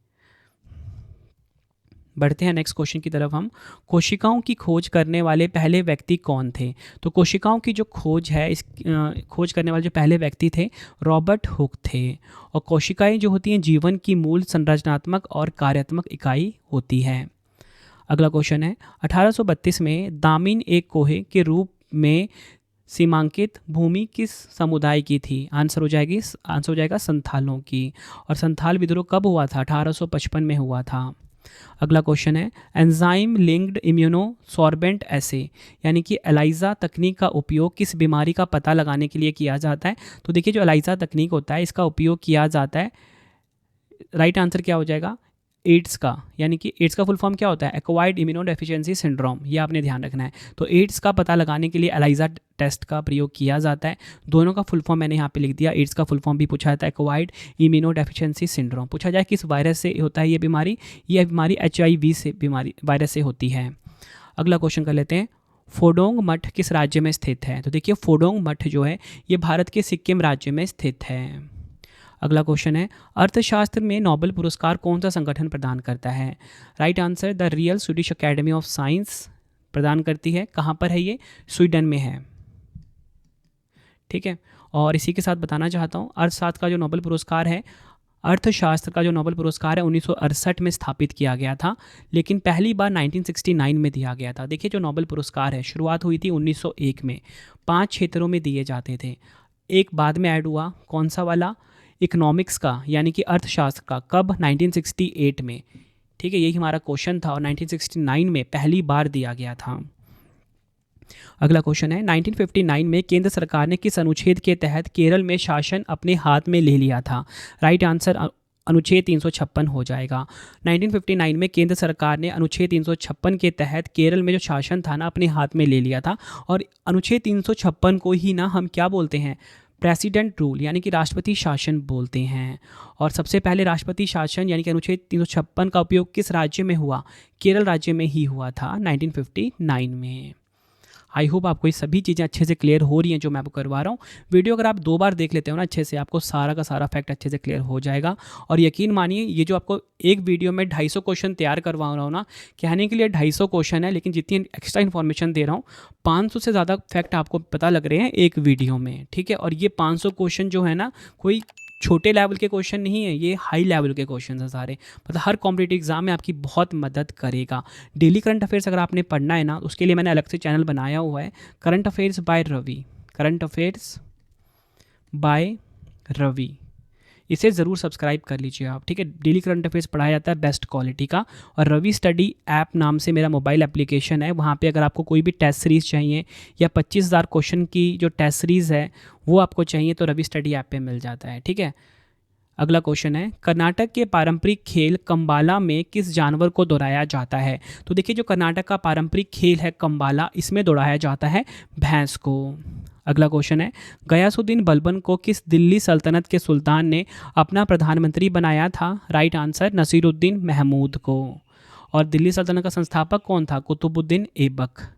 बढ़ते हैं नेक्स्ट क्वेश्चन की तरफ हम, कोशिकाओं की खोज करने वाले पहले व्यक्ति कौन थे? तो कोशिकाओं की जो खोज है इस खोज करने वाले जो पहले व्यक्ति थे रॉबर्ट हुक थे। और कोशिकाएं जो होती हैं जीवन की मूल संरचनात्मक और कार्यात्मक इकाई होती है। अगला क्वेश्चन है, 1832 में दामिन एक कोहे के रूप में सीमांकित भूमि किस समुदाय की थी? आंसर हो जाएगा संथालों की। और संथाल विद्रोह कब हुआ था? 1855 में हुआ था। अगला क्वेश्चन है, एंजाइम लिंक्ड इम्यूनो सॉर्बेंट एसे यानी कि एलाइजा तकनीक का उपयोग किस बीमारी का पता लगाने के लिए किया जाता है? तो देखिए जो एलाइजा तकनीक होता है इसका उपयोग किया जाता है, राइट आंसर क्या हो जाएगा? एड्स का। यानी कि एड्स का फुल फॉर्म क्या होता है? Acquired immuno deficiency syndrome. ये आपने ध्यान रखना है। तो एड्स का पता लगाने के लिए एलाइजा टेस्ट का प्रयोग किया जाता है। दोनों का फुल फॉर्म मैंने यहाँ पे लिख दिया। एड्स का फुल फॉर्म भी पूछा जाता है एक्वायर्ड इम्यूनो डेफिशिएंसी सिंड्रोम। पूछा जाए किस वायरस से होता है ये बीमारी? ये बीमारी HIV से वायरस से होती है। अगला क्वेश्चन कर लेते हैं, फोडोंग मठ किस राज्य में स्थित है? तो देखिए फोडोंग मठ जो है ये भारत के सिक्किम राज्य में स्थित है। अगला क्वेश्चन है, अर्थशास्त्र में नोबेल पुरस्कार कौन सा संगठन प्रदान करता है? Right answer the real Swedish academy of science प्रदान करती है। कहाँ पर है ये? स्वीडन में है। ठीक है। और इसी के साथ बताना चाहता हूँ अर्थशास्त्र का जो नोबेल पुरस्कार है, अर्थशास्त्र का जो नोबेल पुरस्कार है 1968 में स्थापित किया गया था, लेकिन पहली बार 1969 में दिया गया था। देखिए जो नोबेल पुरस्कार है शुरुआत हुई थी 1901 में। 5 क्षेत्रों में दिए जाते थे, एक बाद में ऐड हुआ। कौन सा वाला? इकोनॉमिक्स का यानी कि अर्थशास्त्र का। कब? 1968 में। ठीक है, यही हमारा क्वेश्चन था और 1969 में पहली बार दिया गया था। अगला क्वेश्चन है, 1959 में केंद्र सरकार ने किस अनुच्छेद के तहत केरल में शासन अपने हाथ में ले लिया था? राइट आंसर अनुच्छेद 356 हो जाएगा। 1959 में केंद्र सरकार ने अनुच्छेद 356 के तहत केरल में जो शासन था ना अपने हाथ में ले लिया था। और अनुच्छेद 356 को ही ना हम क्या बोलते हैं? प्रेसिडेंट रूल यानी कि राष्ट्रपति शासन बोलते हैं। और सबसे पहले राष्ट्रपति शासन यानी कि अनुच्छेद 356 का उपयोग किस राज्य में हुआ? केरल राज्य में ही हुआ था 1959 में। आई होप आपको ये सभी चीज़ें अच्छे से क्लियर हो रही हैं जो मैं आपको करवा रहा हूँ। वीडियो अगर आप 2 बार देख लेते हो ना अच्छे से, आपको सारा का सारा फैक्ट अच्छे से क्लियर हो जाएगा। और यकीन मानिए ये जो आपको एक वीडियो में 250 क्वेश्चन तैयार करवा रहा हूँ ना, कहने के लिए 250 क्वेश्चन है, लेकिन जितनी एक्स्ट्रा इन्फॉर्मेशन दे रहा हूँ 500 से ज़्यादा फैक्ट आपको पता लग रहे हैं एक वीडियो में, ठीक है। और ये 500 क्वेश्चन जो है ना, कोई छोटे लेवल के क्वेश्चन नहीं है, ये हाई लेवल के क्वेश्चन हैं सारे। मतलब हर कॉम्पिटिटिव एग्जाम में आपकी बहुत मदद करेगा। डेली करंट अफेयर्स अगर आपने पढ़ना है ना, उसके लिए मैंने अलग से चैनल बनाया हुआ है, current affairs by Ravi, current affairs by Ravi. इसे ज़रूर सब्सक्राइब कर लीजिए आप, ठीक है। डेली करंट अफेयर्स पढ़ाया जाता है बेस्ट क्वालिटी का। और रवि स्टडी ऐप नाम से मेरा मोबाइल एप्लीकेशन है, वहाँ पे अगर आपको कोई भी टेस्ट सीरीज़ चाहिए या 25,000 क्वेश्चन की जो टेस्ट सीरीज़ है वो आपको चाहिए तो रवि स्टडी ऐप पे मिल जाता है, ठीक है। अगला क्वेश्चन है, कर्नाटक के पारंपरिक खेल कंबाला में किस जानवर को दौड़ाया जाता है? तो देखिए जो कर्नाटक का पारंपरिक खेल है कंबाला, इसमें दौड़ाया जाता है भैंस को। अगला क्वेश्चन है, गयासुद्दीन बलबन को किस दिल्ली सल्तनत के सुल्तान ने अपना प्रधानमंत्री बनाया था? राइट आंसर नसीरुद्दीन महमूद को। और दिल्ली सल्तनत का संस्थापक कौन था? कुतुबुद्दीन ऐबक।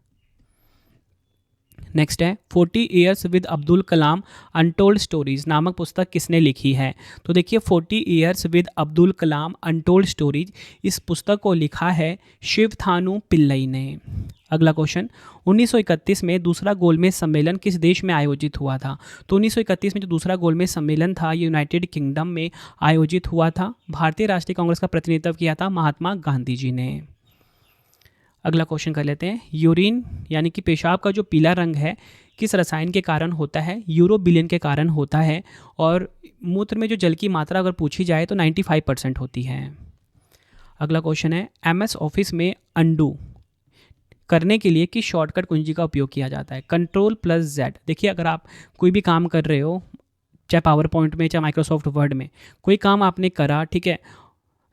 नेक्स्ट है 40 years with Abdul Kalam untold stories नामक पुस्तक किसने लिखी है? तो देखिए 40 years with Abdul Kalam untold stories, इस पुस्तक को लिखा है शिवथानु पिल्लई ने। अगला क्वेश्चन, 1931 में दूसरा गोलमेज सम्मेलन किस देश में आयोजित हुआ था? तो 1931 में जो दूसरा गोलमेज सम्मेलन था ये यूनाइटेड किंगडम में आयोजित हुआ था। भारतीय राष्ट्रीय कांग्रेस का प्रतिनिधित्व किया था महात्मा गांधी जी ने। अगला क्वेश्चन कर लेते हैं, यूरिन यानी कि पेशाब का जो पीला रंग है किस रसायन के कारण होता है? यूरोबिलिन के कारण होता है। और मूत्र में जो जल की मात्रा अगर पूछी जाए तो 95% होती है। अगला क्वेश्चन है, MS ऑफिस में अंडू करने के लिए किस शॉर्टकट कुंजी का उपयोग किया जाता है? Ctrl+Z। देखिए अगर आप कोई भी काम कर रहे हो, चाहे पावर पॉइंट में चाहे माइक्रोसॉफ्ट वर्ड में, कोई काम आपने करा, ठीक है,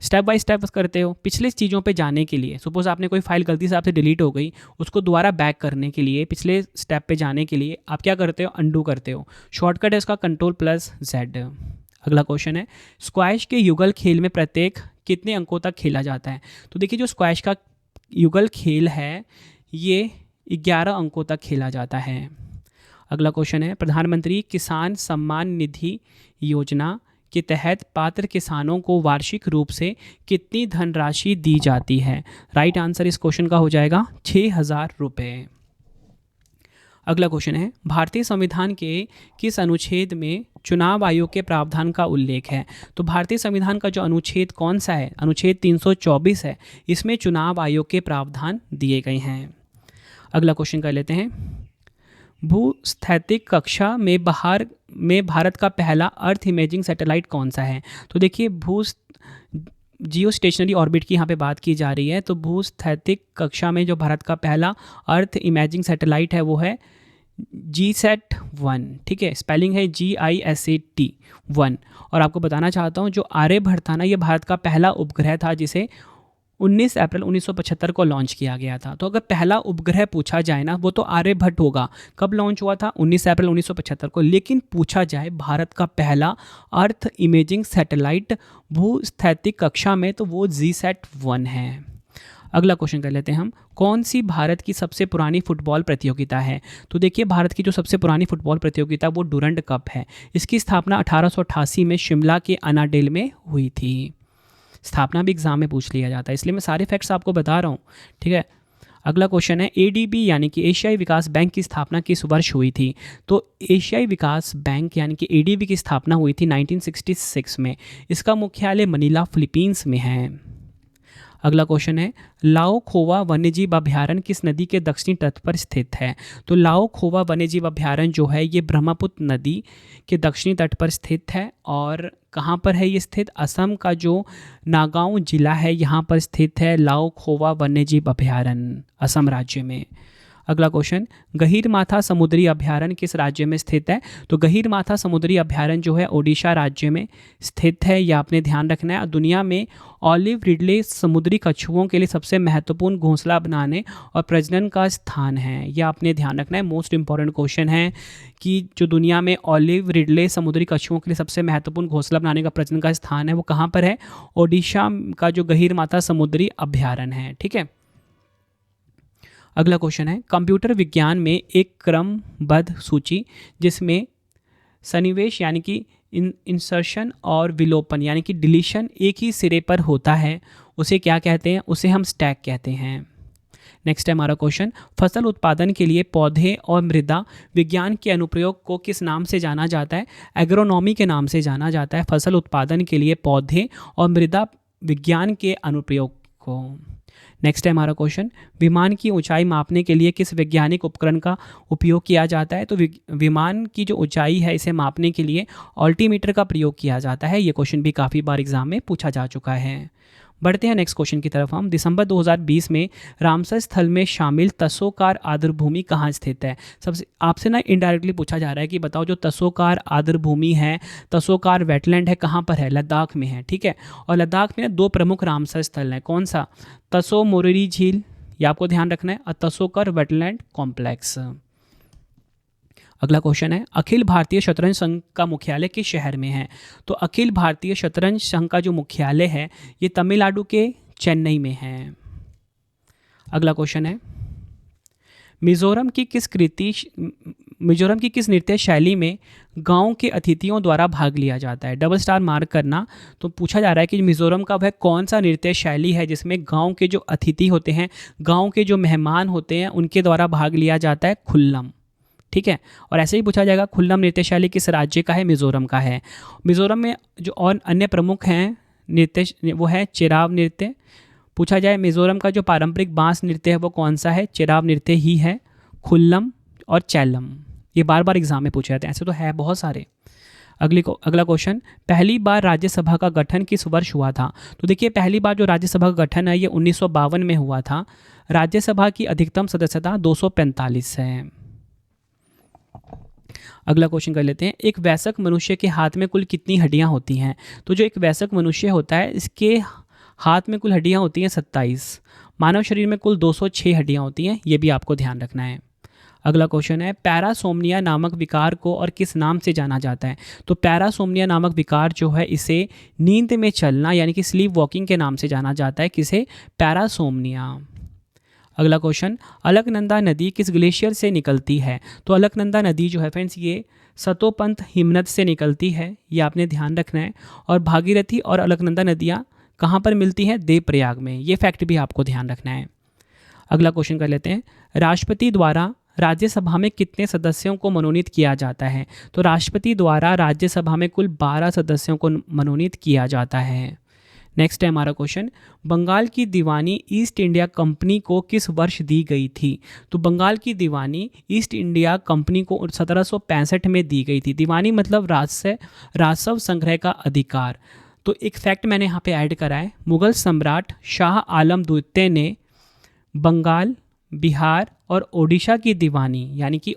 स्टेप बाय स्टेप करते हो। पिछले चीज़ों पे जाने के लिए, सपोज आपने कोई फाइल गलती से आपसे डिलीट हो गई, उसको दोबारा बैक करने के लिए, पिछले स्टेप पे जाने के लिए आप क्या करते हो? अंडू करते हो। शॉर्टकट है इसका Ctrl+Z। अगला क्वेश्चन है, स्क्वैश के युगल खेल में प्रत्येक कितने अंकों तक खेला जाता है? तो देखिए जो स्क्वैश का युगल खेल है ये 11 अंकों तक खेला जाता है। अगला क्वेश्चन है, प्रधानमंत्री किसान सम्मान निधि योजना के तहत पात्र किसानों को वार्षिक रूप से कितनी धनराशि दी जाती है? राइट आंसर इस क्वेश्चन का हो जाएगा 6,000 रुपये। अगला क्वेश्चन है, भारतीय संविधान के किस अनुच्छेद में चुनाव आयोग के प्रावधान का उल्लेख है? तो भारतीय संविधान का जो अनुच्छेद कौन सा है? अनुच्छेद 324 है। इसमें चुनाव आयोग के प्रावधान दिए गए हैं। अगला क्वेश्चन कर लेते हैं, भूस्थैतिक कक्षा में भारत का पहला अर्थ इमेजिंग सैटेलाइट कौन सा है? तो देखिए जियो स्टेशनरी ऑर्बिट की यहाँ पे बात की जा रही है। तो भूस्थैतिक कक्षा में जो भारत का पहला अर्थ इमेजिंग सैटेलाइट है वो है GSAT-1, ठीक है। स्पेलिंग है GISAT-1। और आपको बताना चाहता हूँ जो आर्यभट्ट था ना, ये भारत का पहला उपग्रह था जिसे 19 अप्रैल 1975 को लॉन्च किया गया था। तो अगर पहला उपग्रह पूछा जाए ना, वो तो आर्यभट्ट होगा। कब लॉन्च हुआ था? 19 अप्रैल 1975 को। लेकिन पूछा जाए भारत का पहला अर्थ इमेजिंग सैटेलाइट भूस्थैतिक कक्षा में, तो वो GSAT-1 है। अगला क्वेश्चन कर लेते हैं हम, कौन सी भारत की सबसे पुरानी फुटबॉल प्रतियोगिता है? तो देखिए भारत की जो सबसे पुरानी फुटबॉल प्रतियोगिता वो डुरंड कप है। इसकी स्थापना 1888 में शिमला के अनाडेल में हुई थी। स्थापना भी एग्जाम में पूछ लिया जाता है, इसलिए मैं सारे फैक्ट्स आपको बता रहा हूँ, ठीक है। अगला क्वेश्चन है, ADB यानी कि एशियाई विकास बैंक की स्थापना किस वर्ष हुई थी? तो एशियाई विकास बैंक यानी कि ADB की स्थापना हुई थी 1966 में। इसका मुख्यालय मनीला फिलीपींस में है। अगला क्वेश्चन है, लाओ खोवा वन्यजीव अभ्यारण्य किस नदी के दक्षिणी तट पर स्थित है? तो लाओ खोवा वन्यजीव अभ्यारण्य जो है ये ब्रह्मपुत्र नदी के दक्षिणी तट पर स्थित है। और कहाँ पर है ये स्थित? असम का जो नागांव जिला है यहाँ पर स्थित है लाओ खोवा वन्यजीव अभ्यारण्य, असम राज्य में। अगला क्वेश्चन, गहीरमाथा समुद्री अभयारण्य किस राज्य में स्थित है? तो गहीरमाथा समुद्री अभयारण्य जो है ओडिशा राज्य में स्थित है, यह आपने ध्यान रखना है। और दुनिया में ऑलिव रिडले समुद्री कछुओं के लिए सबसे महत्वपूर्ण घोंसला बनाने और प्रजनन का स्थान है, यह आपने ध्यान रखना है। मोस्ट इंपॉर्टेंट क्वेश्चन है कि जो दुनिया में ऑलिव रिडले समुद्री कछुओं के लिए सबसे महत्वपूर्ण घोंसला बनाने का प्रजनन का स्थान है वो कहाँ पर है? ओडिशा का जो गहीरमाथा समुद्री अभयारण्य है। ठीक है, अगला क्वेश्चन है, कंप्यूटर विज्ञान में एक क्रमबद्ध सूची जिसमें सन्निवेश यानी कि इंसर्शन और विलोपन यानी कि डिलीशन एक ही सिरे पर होता है उसे क्या कहते हैं? उसे हम स्टैक कहते हैं। नेक्स्ट है हमारा क्वेश्चन, फसल उत्पादन के लिए पौधे और मृदा विज्ञान के अनुप्रयोग को किस नाम से जाना जाता है? एग्रोनॉमी के नाम से जाना जाता है फसल उत्पादन के लिए पौधे और मृदा विज्ञान के अनुप्रयोग को। नेक्स्ट है हमारा क्वेश्चन, विमान की ऊंचाई मापने के लिए किस वैज्ञानिक उपकरण का उपयोग किया जाता है? तो विमान की जो ऊंचाई है इसे मापने के लिए ऑल्टीमीटर का प्रयोग किया जाता है। ये क्वेश्चन भी काफ़ी बार एग्जाम में पूछा जा चुका है। बढ़ते हैं नेक्स्ट क्वेश्चन की तरफ हम। दिसंबर 2020 में रामसर स्थल में शामिल तसोकार आर्द्रभूमि कहाँ स्थित है? सबसे आपसे ना इनडायरेक्टली पूछा जा रहा है कि बताओ जो तसोकार आर्द्रभूमि है, तसोकार वेटलैंड है, कहाँ पर है? लद्दाख में है। ठीक है, और लद्दाख में दो प्रमुख रामसर स्थल हैं। कौन सा? तसो मोरिरी झील, ये आपको ध्यान रखना है, और तसोकर वेटलैंड कॉम्प्लेक्स। अगला क्वेश्चन है, अखिल भारतीय शतरंज संघ का मुख्यालय किस शहर में है? तो अखिल भारतीय शतरंज संघ का जो मुख्यालय है ये तमिलनाडु के चेन्नई में है। अगला क्वेश्चन है, मिजोरम की किस नृत्य शैली में गांव के अतिथियों द्वारा भाग लिया जाता है? डबल स्टार मार्क करना। तो पूछा जा रहा है कि मिजोरम का वह कौन सा नृत्य शैली है जिसमें गांव के जो अतिथि होते हैं, गांव के जो मेहमान होते हैं, उनके द्वारा भाग लिया जाता है? खुल्लम। ठीक है, और ऐसे ही पूछा जाएगा खुल्लम नृत्य शैली किस राज्य का है? मिजोरम का है। मिजोरम में जो और अन्य प्रमुख हैं नृत्य वो है चिराव नृत्य। पूछा जाए मिजोरम का जो पारंपरिक बांस नृत्य है वो कौन सा है? चिराव नृत्य ही है। खुल्लम और चैलम, ये बार बार एग्जाम में पूछे जाते हैं, ऐसे तो है बहुत सारे। अगला क्वेश्चन, पहली बार राज्यसभा का गठन किस वर्ष हुआ था? तो देखिए पहली बार जो राज्यसभा का गठन है ये 1952 में हुआ था। राज्यसभा की अधिकतम सदस्यता 245 है। अगला क्वेश्चन कर लेते हैं, एक वयस्क मनुष्य के हाथ में कुल कितनी हड्डियां होती हैं? तो जो एक वयस्क मनुष्य होता है इसके हाथ में कुल हड्डियां होती हैं 27। मानव शरीर में कुल 206 हड्डियां होती हैं, ये भी आपको ध्यान रखना है। अगला क्वेश्चन है, पैरासोमनिया नामक विकार को और किस नाम से जाना जाता है? तो पैरासोमनिया नामक विकार जो है इसे नींद में चलना यानी कि स्लीप वॉकिंग के नाम से जाना जाता है। किसे? पैरासोमनिया। अगला क्वेश्चन, अलकनंदा नदी किस ग्लेशियर से निकलती है? तो अलकनंदा नदी जो है फ्रेंड्स ये सतोपंथ हिमनद से निकलती है, ये आपने ध्यान रखना है। और भागीरथी और अलकनंदा नदियाँ कहाँ पर मिलती हैं? देवप्रयाग में, ये फैक्ट भी आपको ध्यान रखना है। अगला क्वेश्चन कर लेते हैं, राष्ट्रपति द्वारा राज्यसभा में कितने सदस्यों को मनोनीत किया जाता है? तो राष्ट्रपति द्वारा राज्यसभा में कुल 12 सदस्यों को मनोनीत किया जाता है। नेक्स्ट है हमारा क्वेश्चन, बंगाल की दीवानी ईस्ट इंडिया कंपनी को किस वर्ष दी गई थी? तो बंगाल की दीवानी ईस्ट इंडिया कंपनी को 1765 में दी गई थी। दीवानी मतलब राजस्व संग्रह का अधिकार। तो एक फैक्ट मैंने यहाँ पे ऐड करा है, मुगल सम्राट शाह आलम द्वितीय ने बंगाल, बिहार और ओडिशा की दीवानी यानी कि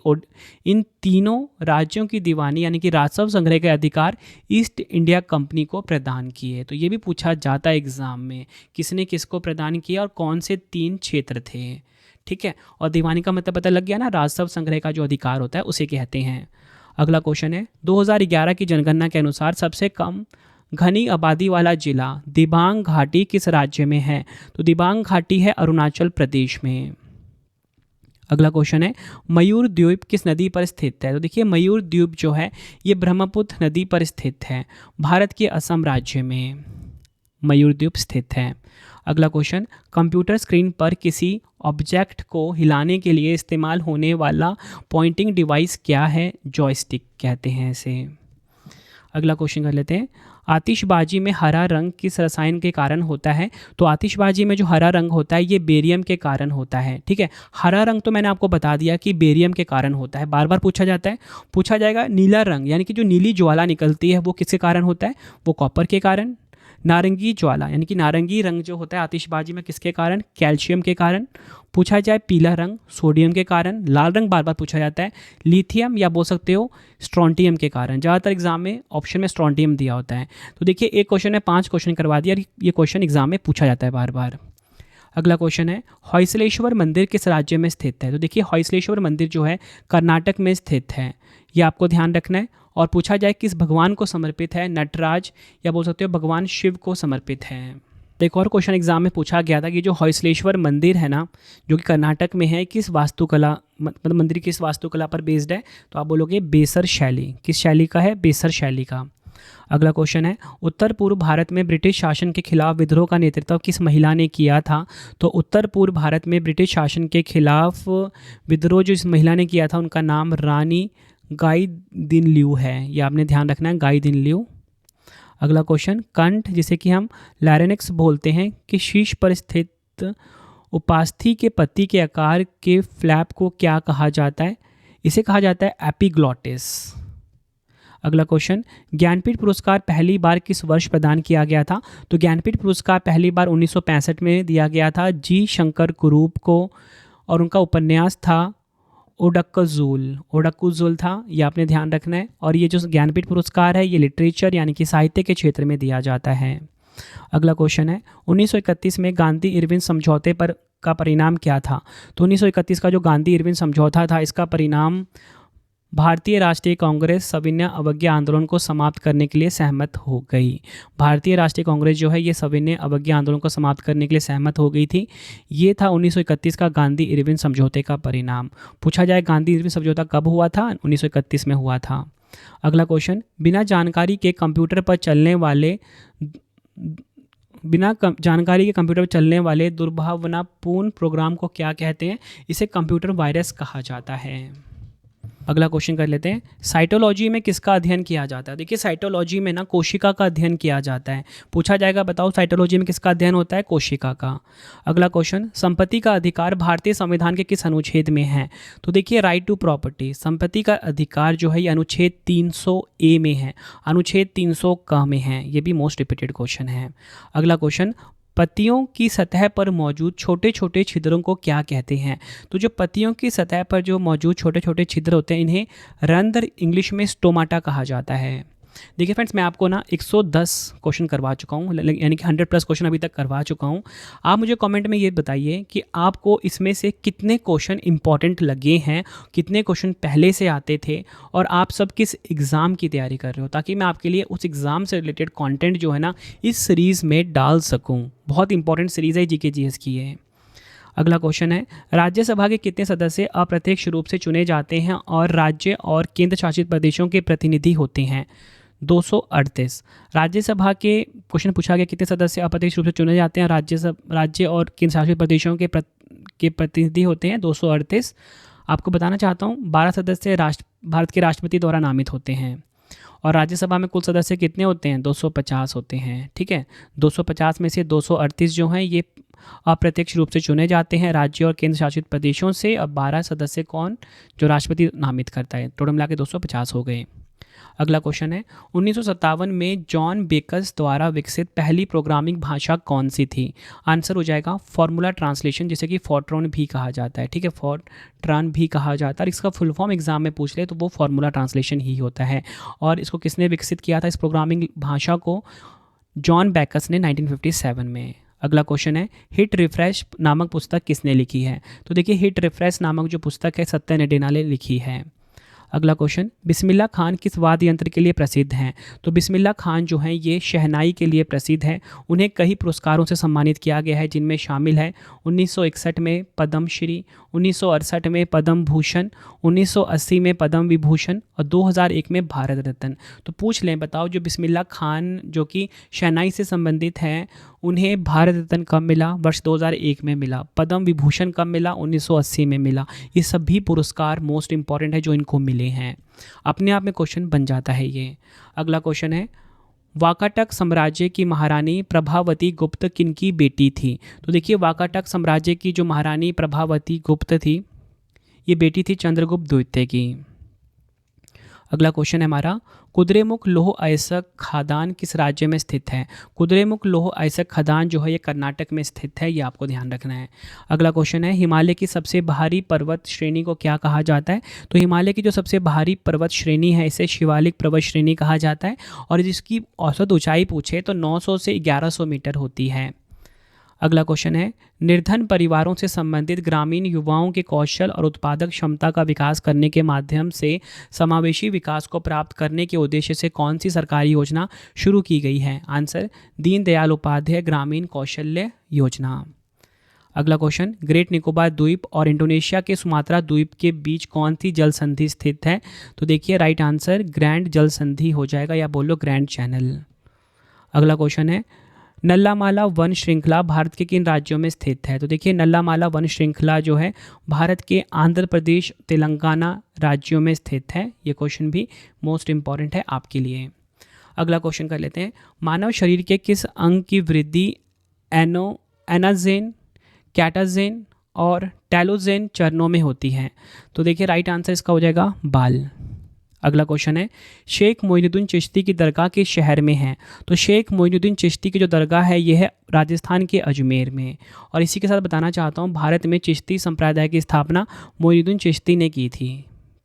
इन तीनों राज्यों की दीवानी यानी कि राजस्व संग्रह के अधिकार ईस्ट इंडिया कंपनी को प्रदान किए। तो ये भी पूछा जाता है एग्जाम में, किसने किसको प्रदान किया और कौन से 3 क्षेत्र थे। ठीक है, और दीवानी का मतलब पता लग गया ना, राजस्व संग्रह का जो अधिकार होता है उसे कहते हैं। अगला क्वेश्चन है, 2011 की जनगणना के अनुसार सबसे कम घनी आबादी वाला जिला दिबांग घाटी किस राज्य में है? तो दिबांग घाटी है अरुणाचल प्रदेश में। अगला क्वेश्चन है, मयूर द्वीप किस नदी पर स्थित है? तो देखिए मयूर द्वीप जो है ये ब्रह्मपुत्र नदी पर स्थित है, भारत के असम राज्य में मयूर द्वीप स्थित है। अगला क्वेश्चन, कंप्यूटर स्क्रीन पर किसी ऑब्जेक्ट को हिलाने के लिए इस्तेमाल होने वाला पॉइंटिंग डिवाइस क्या है? जॉयस्टिक कहते हैं इसे। अगला क्वेश्चन कर लेते हैं, आतिशबाजी में हरा रंग किस रसायन के कारण होता है? तो आतिशबाजी में जो हरा रंग होता है ये बेरियम के कारण होता है। ठीक है, हरा रंग तो मैंने आपको बता दिया कि बेरियम के कारण होता है। बार बार पूछा जाता है, पूछा जाएगा नीला रंग यानी कि जो नीली ज्वाला निकलती है वो किसके कारण होता है? वो कॉपर के कारण। नारंगी ज्वाला यानी कि नारंगी रंग जो होता है आतिशबाजी में किसके कारण? कैल्शियम के कारण। पूछा जाए पीला रंग सोडियम के कारण। लाल रंग बार बार पूछा जाता है, लिथियम या बोल सकते हो स्ट्रोंटियम के कारण। ज़्यादातर एग्जाम में ऑप्शन में स्ट्रोंटियम दिया होता है। तो देखिए एक क्वेश्चन में 5 क्वेश्चन करवा दिया और ये क्वेश्चन एग्जाम में पूछा जाता है बार बार। अगला क्वेश्चन है होयसलेश्वर मंदिर किस राज्य में स्थित है? तो देखिए होयसलेश्वर मंदिर जो है कर्नाटक में स्थित है, ये आपको ध्यान रखना है। और पूछा जाए किस भगवान को समर्पित है? नटराज या बोल सकते हो भगवान शिव को समर्पित है। एक और क्वेश्चन एग्जाम में पूछा गया था कि जो होयसलेश्वर मंदिर है ना, जो कि कर्नाटक में है, किस वास्तुकला मतलब मंदिर किस वास्तुकला पर बेस्ड है? तो आप बोलोगे बेसर शैली। किस शैली का है? बेसर शैली का। अगला क्वेश्चन है उत्तर पूर्व भारत में ब्रिटिश शासन के खिलाफ विद्रोह का नेतृत्व किस महिला ने किया था? तो उत्तर पूर्व भारत में ब्रिटिश शासन के खिलाफ विद्रोह जो इस महिला ने किया था उनका नाम रानी गाई दिनल्यू है, ये आपने ध्यान रखना है, गाई दिनल्यू। अगला क्वेश्चन कंठ जिसे कि हम लैरिंक्स बोलते हैं कि शीर्ष पर स्थित उपास्थि के पत्ती के आकार के फ्लैप को क्या कहा जाता है? इसे कहा जाता है एपिग्लॉटिस। अगला क्वेश्चन ज्ञानपीठ पुरस्कार पहली बार किस वर्ष प्रदान किया गया था? तो ज्ञानपीठ पुरस्कार पहली बार 1965 में दिया गया था जी शंकर कुरूप को, और उनका उपन्यास था ओडक्कुजुल था, ये आपने ध्यान रखना है। और ये जो ज्ञानपीठ पुरस्कार है ये लिटरेचर यानी कि साहित्य के क्षेत्र में दिया जाता है। अगला क्वेश्चन है 1931 में गांधी इरविन समझौते पर का परिणाम क्या था? तो 1931 का जो गांधी इरविन समझौता था इसका परिणाम भारतीय राष्ट्रीय कांग्रेस सविनय अवज्ञा आंदोलन को समाप्त करने के लिए सहमत हो गई। भारतीय राष्ट्रीय कांग्रेस जो है ये सविनय अवज्ञा आंदोलन को समाप्त करने के लिए सहमत हो गई थी। ये था 1931 का गांधी इरविन समझौते का परिणाम। पूछा जाए गांधी इरविन समझौता कब हुआ था? 1931 में हुआ था। अगला क्वेश्चन बिना जानकारी के कंप्यूटर पर चलने वाले दुर्भावनापूर्ण प्रोग्राम को क्या कहते हैं? इसे कंप्यूटर वायरस कहा जाता है। अगला क्वेश्चन कर लेते हैं साइटोलॉजी में किसका अध्ययन किया जाता है? देखिए साइटोलॉजी में ना कोशिका का अध्ययन किया जाता है। पूछा जाएगा बताओ साइटोलॉजी में किसका अध्ययन होता है? कोशिका का। अगला क्वेश्चन संपत्ति का अधिकार भारतीय संविधान के किस अनुच्छेद में है? तो देखिए राइट टू प्रॉपर्टी, संपत्ति का अधिकार जो है ये अनुच्छेद 300A में है, अनुच्छेद 300 क में है। ये भी मोस्ट रिपीटेड क्वेश्चन है। अगला क्वेश्चन पत्तियों की सतह पर मौजूद छोटे छोटे छिद्रों को क्या कहते हैं? तो जो पत्तियों की सतह पर जो मौजूद छोटे छोटे छिद्र होते हैं इन्हें रंध्र इंग्लिश में स्टोमाटा कहा जाता है। देखिए फ्रेंड्स मैं आपको ना 110 क्वेश्चन करवा चुका हूँ, यानी कि 100+ क्वेश्चन अभी तक करवा चुका हूँ। आप मुझे कमेंट में ये बताइए कि आपको इसमें से कितने क्वेश्चन इंपॉर्टेंट लगे हैं, कितने क्वेश्चन पहले से आते थे और आप सब किस एग्ज़ाम की तैयारी कर रहे हो, ताकि मैं आपके लिए उस एग्ज़ाम से रिलेटेड कॉन्टेंट जो है ना इस सीरीज़ में डाल सकूँ। बहुत इंपॉर्टेंट सीरीज़ है GK GS की है। अगला क्वेश्चन है राज्यसभा के कितने सदस्य अप्रत्यक्ष रूप से चुने जाते हैं और राज्य और केंद्र शासित प्रदेशों के प्रतिनिधि होते हैं? 238। राज्यसभा के क्वेश्चन पूछा गया कितने सदस्य अप्रत्यक्ष रूप से चुने जाते हैं, राज्य और केंद्र शासित प्रदेशों के प्रतिनिधि होते हैं? 238। आपको बताना चाहता हूँ 12 सदस्य भारत के राष्ट्रपति द्वारा नामित होते हैं। और राज्यसभा में कुल सदस्य कितने होते हैं? 250 होते हैं। ठीक है, 250 में से 238 जो हैं ये अप्रत्यक्ष रूप से चुने जाते हैं राज्य और केंद्र शासित प्रदेशों से, और 12 सदस्य कौन? जो राष्ट्रपति नामित करता है। टोटल मिला के 250 हो गए। अगला क्वेश्चन है 1957 में जॉन बेकस द्वारा विकसित पहली प्रोग्रामिंग भाषा कौन सी थी? आंसर हो जाएगा फॉर्मूला ट्रांसलेशन, जिसे कि फॉर्ट्रॉन भी कहा जाता है। ठीक है, फॉर्ट्रान भी कहा जाता है। इसका फुल फॉर्म एग्जाम में पूछ ले तो वो फॉर्मूला ट्रांसलेशन ही होता है। और इसको किसने विकसित किया था इस प्रोग्रामिंग भाषा को? जॉन बेकस ने 1957 में। अगला क्वेश्चन है हिट रिफ्रेश नामक पुस्तक किसने लिखी है? तो देखिए हिट रिफ्रेश नामक जो पुस्तक है सत्य नेडेना ने लिखी है। अगला क्वेश्चन बिस्मिल्लाह खान किस वाद्य यंत्र के लिए प्रसिद्ध हैं? तो बिस्मिल्लाह खान जो हैं ये शहनाई के लिए प्रसिद्ध है। उन्हें कई पुरस्कारों से सम्मानित किया गया है, जिनमें शामिल है 1961 में पद्मश्री, 1968 में पद्म भूषण, 1980 में पद्म विभूषण और 2001 में भारत रत्न। तो पूछ लें बताओ जो बिस्मिल्लाह खान जो कि शहनाई से संबंधित हैं उन्हें भारत रत्न कब मिला? वर्ष 2001 में मिला। पद्म विभूषण कब मिला? 1980 में मिला। ये सभी पुरस्कार मोस्ट इंपॉर्टेंट है जो इनको मिले हैं। अपने आप में क्वेश्चन बन जाता है ये। अगला क्वेश्चन है वाकाटक साम्राज्य की महारानी प्रभावती गुप्त किनकी बेटी थी? तो देखिए वाकाटक साम्राज्य की जो महारानी प्रभावती गुप्त थी ये बेटी थी चंद्रगुप्त द्वितीय की। अगला क्वेश्चन है हमारा, कुद्रेमुख लौह अयस्क खदान किस राज्य में स्थित है? कुद्रेमुख लौह अयस्क खदान जो है ये कर्नाटक में स्थित है, ये आपको ध्यान रखना है। अगला क्वेश्चन है, हिमालय की सबसे भारी पर्वत श्रेणी को क्या कहा जाता है? तो हिमालय की जो सबसे भारी पर्वत श्रेणी है इसे शिवालिक पर्वत श्रेणी कहा जाता है, और जिसकी औसत ऊंचाई पूछे तो 900 से 1100 मीटर होती है। अगला क्वेश्चन है, निर्धन परिवारों से संबंधित ग्रामीण युवाओं के कौशल और उत्पादक क्षमता का विकास करने के माध्यम से समावेशी विकास को प्राप्त करने के उद्देश्य से कौन सी सरकारी योजना शुरू की गई है? आंसर, दीनदयाल उपाध्याय ग्रामीण कौशल्य योजना। अगला क्वेश्चन, ग्रेट निकोबार द्वीप और इंडोनेशिया के सुमात्रा द्वीप के बीच कौन सी जल संधि स्थित है? तो देखिए राइट आंसर ग्रैंड जल संधि हो जाएगा, या बोलो ग्रैंड चैनल। अगला क्वेश्चन है, नल्लामाला वन श्रृंखला भारत के किन राज्यों में स्थित है? तो देखिए नल्लामाला वन श्रृंखला जो है भारत के आंध्र प्रदेश, तेलंगाना राज्यों में स्थित है। ये क्वेश्चन भी मोस्ट इम्पॉर्टेंट है आपके लिए। अगला क्वेश्चन कर लेते हैं, मानव शरीर के किस अंग की वृद्धि एनाजेन, कैटाजेन और टेलोजेन चरणों में होती है? तो देखिए राइट आंसर इसका हो जाएगा बाल। अगला क्वेश्चन है, शेख मोइनुद्दीन चिश्ती की दरगाह किस शहर में है? तो शेख मोइनुद्दीन चिश्ती की जो दरगाह है यह है राजस्थान के अजमेर में। और इसी के साथ बताना चाहता हूँ, भारत में चिश्ती संप्रदाय की स्थापना मोइनुद्दीन चिश्ती ने की थी,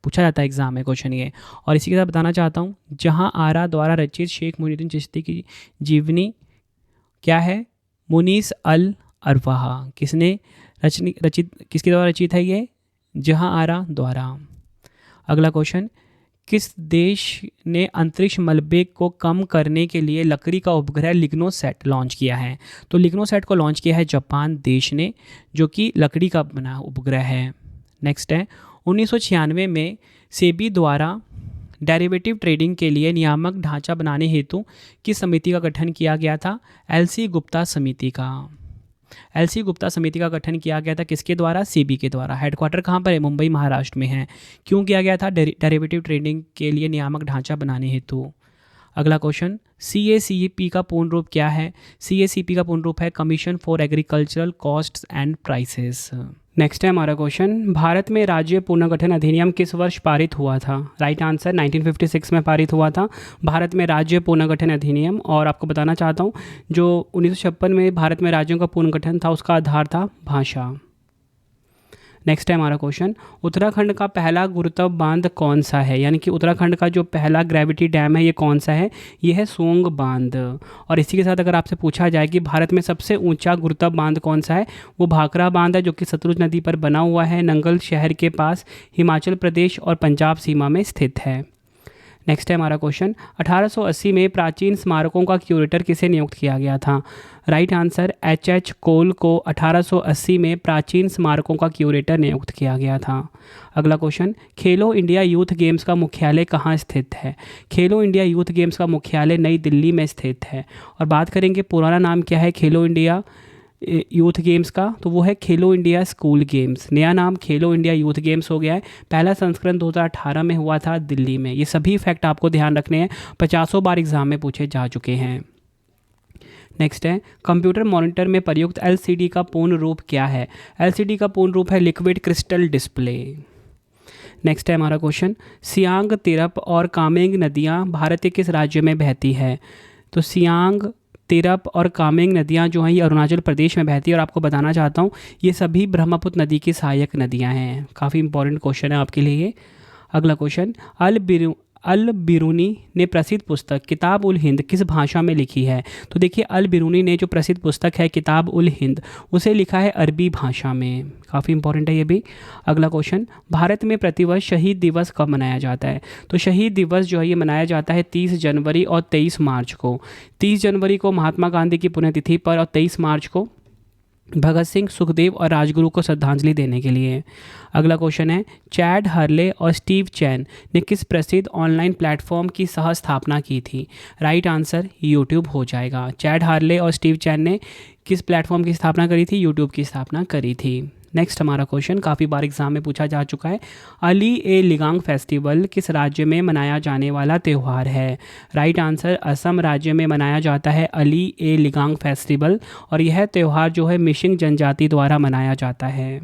पूछा जाता है एग्जाम में क्वेश्चन ये। और इसी के साथ बताना चाहता हूँ, जहाँ आरा द्वारा रचित शेख मोइनुद्दीन चिश्ती की जीवनी क्या है? मुनीस अल अरवाह। किसने रचित किसके द्वारा रचित है ये? जहाँ आरा द्वारा। अगला क्वेश्चन, किस देश ने अंतरिक्ष मलबे को कम करने के लिए लकड़ी का उपग्रह लिग्नोसैट लॉन्च किया है? तो लिग्नोसैट को लॉन्च किया है जापान देश ने, जो कि लकड़ी का बना उपग्रह है। नेक्स्ट है, 1996 में सेबी द्वारा डेरिवेटिव ट्रेडिंग के लिए नियामक ढांचा बनाने हेतु किस समिति का गठन किया गया था? एलसी गुप्ता समिति का। एलसी गुप्ता समिति का गठन किया गया था किसके द्वारा? सेबी के द्वारा। हेडक्वार्टर कहाँ पर है? मुंबई महाराष्ट्र में है। क्यों किया गया था? डेरिवेटिव ट्रेडिंग के लिए नियामक ढांचा बनाने हेतु। अगला क्वेश्चन, CACP का पूर्ण रूप क्या है? CACP का पूर्ण रूप है commission for agricultural costs and prices. Next है हमारा क्वेश्चन, भारत में राज्य पुनर्गठन अधिनियम किस वर्ष पारित हुआ था? राइट आंसर 1956 में पारित हुआ था भारत में राज्य पुनर्गठन अधिनियम। और आपको बताना चाहता हूँ, जो 1956 में भारत में राज्यों का पुनर्गठन था उसका आधार था भाषा। नेक्स्ट है हमारा क्वेश्चन, उत्तराखंड का पहला गुरुत्व बांध कौन सा है? यानी कि उत्तराखंड का जो पहला ग्रेविटी डैम है ये कौन सा है? ये है सोंग बांध। और इसी के साथ अगर आपसे पूछा जाए कि भारत में सबसे ऊंचा गुरुत्व बांध कौन सा है, वो भाखड़ा बांध है, जो कि सतलुज नदी पर बना हुआ है, नंगल शहर के पास, हिमाचल प्रदेश और पंजाब सीमा में स्थित है। नेक्स्ट है हमारा क्वेश्चन, 1880 में प्राचीन स्मारकों का क्यूरेटर किसे नियुक्त किया गया था? Right answer H.H. कोल को 1880 में प्राचीन स्मारकों का क्यूरेटर नियुक्त किया गया था। अगला क्वेश्चन, खेलो इंडिया यूथ गेम्स का मुख्यालय कहाँ स्थित है? खेलो इंडिया यूथ गेम्स का मुख्यालय नई दिल्ली में स्थित है। और बात करेंगे पुराना नाम क्या है खेलो इंडिया यूथ गेम्स का, तो वो है खेलो इंडिया स्कूल गेम्स। नया नाम खेलो इंडिया यूथ गेम्स हो गया है। पहला संस्करण 2018 में हुआ था दिल्ली में। ये सभी फैक्ट आपको ध्यान रखने हैं, 50 बार एग्जाम में पूछे जा चुके हैं। नेक्स्ट है, कंप्यूटर मॉनिटर में प्रयुक्त LCD का पूर्ण रूप क्या है? LCD का पूर्ण रूप है लिक्विड क्रिस्टल डिस्प्ले। नेक्स्ट है हमारा क्वेश्चन, सियांग, तिरप और कामेंग नदियाँ भारत के किस राज्य में बहती है? तो सियांग, तिरप और कामेंग नदियाँ जो हैं ये अरुणाचल प्रदेश में बहती है। और आपको बताना चाहता हूँ ये सभी ब्रह्मपुत्र नदी की सहायक नदियाँ हैं। काफ़ी इंपॉर्टेंट क्वेश्चन है आपके लिए। अगला क्वेश्चन, अल बिरूनी ने प्रसिद्ध पुस्तक किताब उल हिंद किस भाषा में लिखी है? तो देखिए अल बिरूनी ने जो प्रसिद्ध पुस्तक है किताब उल हिंद उसे लिखा है अरबी भाषा में। काफ़ी इंपॉर्टेंट है ये भी। अगला क्वेश्चन, भारत में प्रतिवर्ष शहीद दिवस कब मनाया जाता है? तो शहीद दिवस जो है ये मनाया जाता है 30 जनवरी और 23 मार्च को। 30 जनवरी को महात्मा गांधी की पुण्यतिथि पर और 23 मार्च को भगत सिंह, सुखदेव और राजगुरु को श्रद्धांजलि देने के लिए। अगला क्वेश्चन है, चैड हर्ले और स्टीव चैन ने किस प्रसिद्ध ऑनलाइन प्लेटफॉर्म की सह स्थापना की थी? राइट आंसर यूट्यूब हो जाएगा। चैड हर्ले और स्टीव चैन ने किस प्लेटफॉर्म की स्थापना करी थी? यूट्यूब की स्थापना करी थी। नेक्स्ट हमारा क्वेश्चन काफ़ी बार एग्जाम में पूछा जा चुका है, अली ए लिगांग फेस्टिवल किस राज्य में मनाया जाने वाला त्यौहार है? राइट आंसर असम राज्य में मनाया जाता है अली ए लिगांग फेस्टिवल। और यह त्यौहार जो है मिसिंग जनजाति द्वारा मनाया जाता है।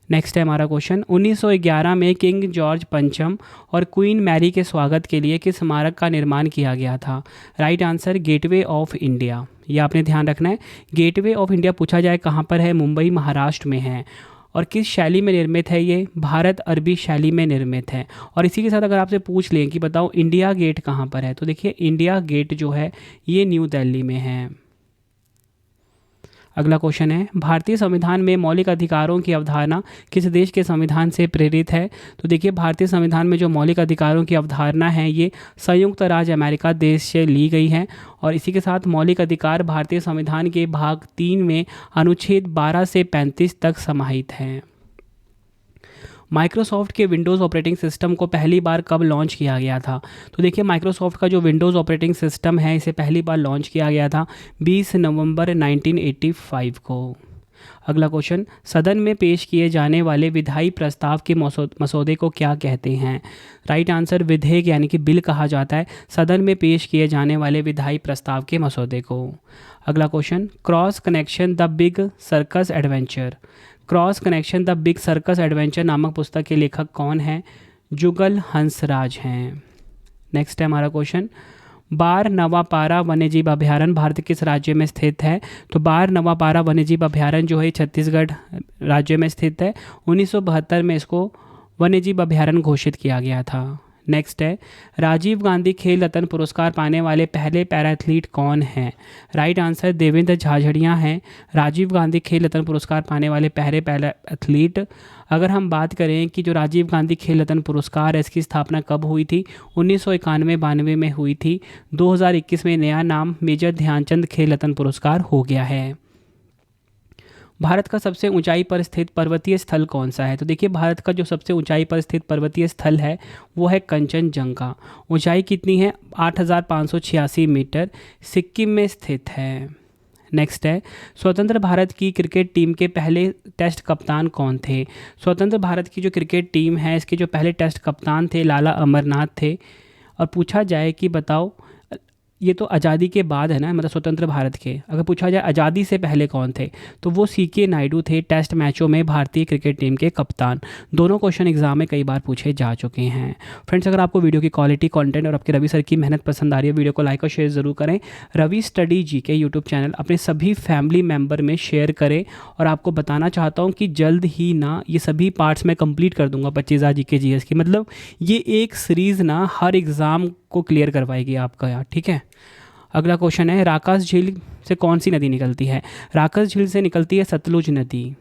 नेक्स्ट है हमारा क्वेश्चन, 1911 में किंग जॉर्ज पंचम और क्वीन मैरी के स्वागत के लिए किस स्मारक का निर्माण किया गया था? Right answer gateway of India. ये आपने ध्यान रखना है। गेटवे ऑफ इंडिया पूछा जाए कहाँ पर है? मुंबई महाराष्ट्र में है। और किस शैली में निर्मित है ये? भारत अरबी शैली में निर्मित है। और इसी के साथ अगर आपसे पूछ लें कि बताओ इंडिया गेट कहाँ पर है, तो देखिए इंडिया गेट जो है ये न्यू दिल्ली में है। अगला क्वेश्चन है, भारतीय संविधान में मौलिक अधिकारों की अवधारणा किस देश के संविधान से प्रेरित है? तो देखिए भारतीय संविधान में जो मौलिक अधिकारों की अवधारणा है ये संयुक्त राज्य अमेरिका देश से ली गई है। और इसी के साथ मौलिक अधिकार भारतीय संविधान के भाग 3 में अनुच्छेद 12 से 35 तक समाहित हैं। माइक्रोसॉफ्ट के विंडोज़ ऑपरेटिंग सिस्टम को पहली बार कब लॉन्च किया गया था? तो देखिए माइक्रोसॉफ्ट का जो विंडोज़ ऑपरेटिंग सिस्टम है इसे पहली बार लॉन्च किया गया था 20 नवंबर 1985 को। अगला क्वेश्चन, सदन में पेश किए जाने वाले विधायी प्रस्ताव के मसौदे को क्या कहते हैं? राइट आंसर विधेयक यानी कि बिल कहा जाता है सदन में पेश किए जाने वाले विधायी प्रस्ताव के मसौदे को। अगला question, cross connection the big circus adventure, cross connection the big circus adventure नामक पुस्तक के लेखक कौन हैं? जुगल हंसराज हैं। नेक्स्ट है हमारा क्वेश्चन, बार नवापारा वन्यजीव अभयारण्य भारत किस राज्य में स्थित है? तो बार नवापारा वन्यजीव अभयारण्य जो है छत्तीसगढ़ राज्य में स्थित है। 1972 में इसको वन्यजीव अभयारण्य घोषित किया गया था। नेक्स्ट है, राजीव गांधी खेल रत्न पुरस्कार पाने वाले पहले पैरा एथलीट कौन हैं? राइट आंसर देवेंद्र झाझड़िया हैं राजीव गांधी खेल रत्न पुरस्कार पाने वाले पहले पैरा एथलीट। अगर हम बात करें कि जो राजीव गांधी खेल रत्न पुरस्कार है इसकी स्थापना कब हुई थी? 1991-92 में हुई थी। 2021 में नया नाम मेजर ध्यानचंद खेल रत्न पुरस्कार हो गया है। भारत का सबसे ऊंचाई पर स्थित पर्वतीय स्थल कौन सा है? तो देखिए भारत का जो सबसे ऊंचाई पर स्थित पर्वतीय स्थल है वो है कंचनजंगा। ऊंचाई कितनी है? 8,586 मीटर, सिक्किम में स्थित है। नेक्स्ट है, स्वतंत्र भारत की क्रिकेट टीम के पहले टेस्ट कप्तान कौन थे? स्वतंत्र भारत की जो क्रिकेट टीम है इसके जो पहले टेस्ट कप्तान थे लाला अमरनाथ थे। और पूछा जाए कि बताओ ये तो आज़ादी के बाद है ना, मतलब स्वतंत्र भारत के, अगर पूछा जाए आज़ादी से पहले कौन थे तो वो सीके नायडू थे, टेस्ट मैचों में भारतीय क्रिकेट टीम के कप्तान। दोनों क्वेश्चन एग्जाम में कई बार पूछे जा चुके हैं। फ्रेंड्स अगर आपको वीडियो की क्वालिटी, कंटेंट और आपके रवि सर की मेहनत पसंद आ रही है, वीडियो को लाइक और शेयर ज़रूर करें। Ravi study GK YouTube channel अपने सभी फैमिली मेम्बर में शेयर करें। और आपको बताना चाहता हूँ कि जल्द ही ना ये सभी पार्ट्स मैं कंप्लीट कर दूंगा 25,000 जीके जीएस की, मतलब ये एक सीरीज़ ना हर एग्ज़ाम को क्लियर करवाएगी आपका यार, ठीक है। अगला क्वेश्चन है, राकास झील से कौन सी नदी निकलती है? राकास झील से निकलती है सतलुज नदी।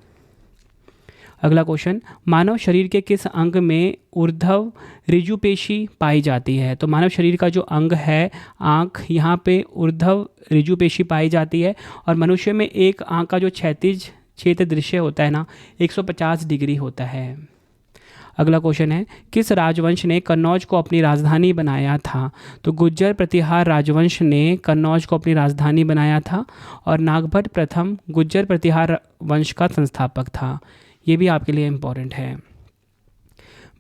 अगला क्वेश्चन, मानव शरीर के किस अंग में ऊर्ध्व ऋजुपेशी पाई जाती है? तो मानव शरीर का जो अंग है आँख, यहाँ पे ऊर्ध्व ऋजुपेशी पाई जाती है। और मनुष्य में एक आँख का जो क्षैतिज क्षेत्र दृश्य होता है ना 150 डिग्री होता है। अगला क्वेश्चन है, किस राजवंश ने कन्नौज को अपनी राजधानी बनाया था? तो गुर्जर प्रतिहार राजवंश ने कन्नौज को अपनी राजधानी बनाया था। और नागभट्ट प्रथम गुर्जर प्रतिहार वंश का संस्थापक था। ये भी आपके लिए इम्पोर्टेंट है।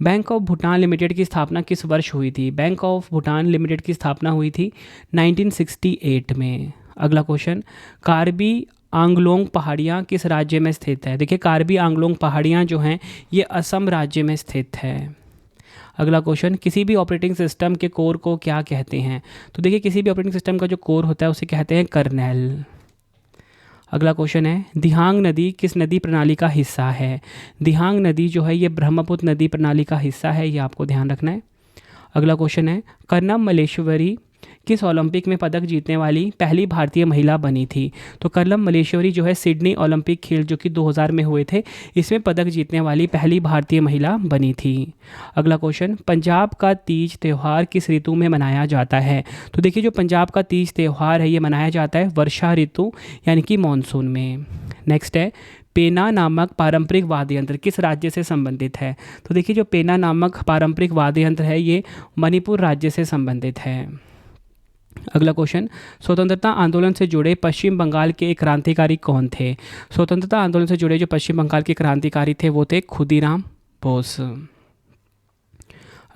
बैंक ऑफ भूटान लिमिटेड की स्थापना किस वर्ष हुई थी? बैंक ऑफ भूटान लिमिटेड की स्थापना हुई थी 1968 में। अगला क्वेश्चन, कार्बी आंगलोंग पहाड़ियाँ किस राज्य में स्थित है? देखिए कार्बी आंगलोंग पहाड़ियाँ जो हैं ये असम राज्य में स्थित है। अगला क्वेश्चन, किसी भी ऑपरेटिंग सिस्टम के कोर को क्या कहते हैं? तो देखिए किसी भी ऑपरेटिंग सिस्टम का जो कोर होता है उसे कहते हैं कर्नेल। अगला क्वेश्चन है, दिहांग नदी किस नदी प्रणाली का हिस्सा है? दिहांग नदी जो है ये ब्रह्मपुत्र नदी प्रणाली का हिस्सा है, ये आपको ध्यान रखना है। अगला क्वेश्चन है, कर्नम मल्लेश्वरी किस ओलंपिक में पदक जीतने वाली पहली भारतीय महिला बनी थी? तो कर्नम मल्लेश्वरी जो है सिडनी ओलंपिक खेल जो कि 2000 में हुए थे इसमें पदक जीतने वाली पहली भारतीय महिला बनी थी। अगला क्वेश्चन, पंजाब का तीज त्यौहार किस ऋतु में मनाया जाता है? तो देखिए जो पंजाब का तीज त्यौहार है ये मनाया जाता है वर्षा ऋतु यानी कि मानसून में। नेक्स्ट है, पेना नामक पारंपरिक वाद्य यंत्र किस राज्य से संबंधित है? तो देखिए जो पेना नामक पारंपरिक वाद्य यंत्र है ये मणिपुर राज्य से संबंधित है। अगला क्वेश्चन, स्वतंत्रता आंदोलन से जुड़े पश्चिम बंगाल के एक क्रांतिकारी कौन थे? स्वतंत्रता आंदोलन से जुड़े जो पश्चिम बंगाल के क्रांतिकारी थे वो थे खुदीराम बोस।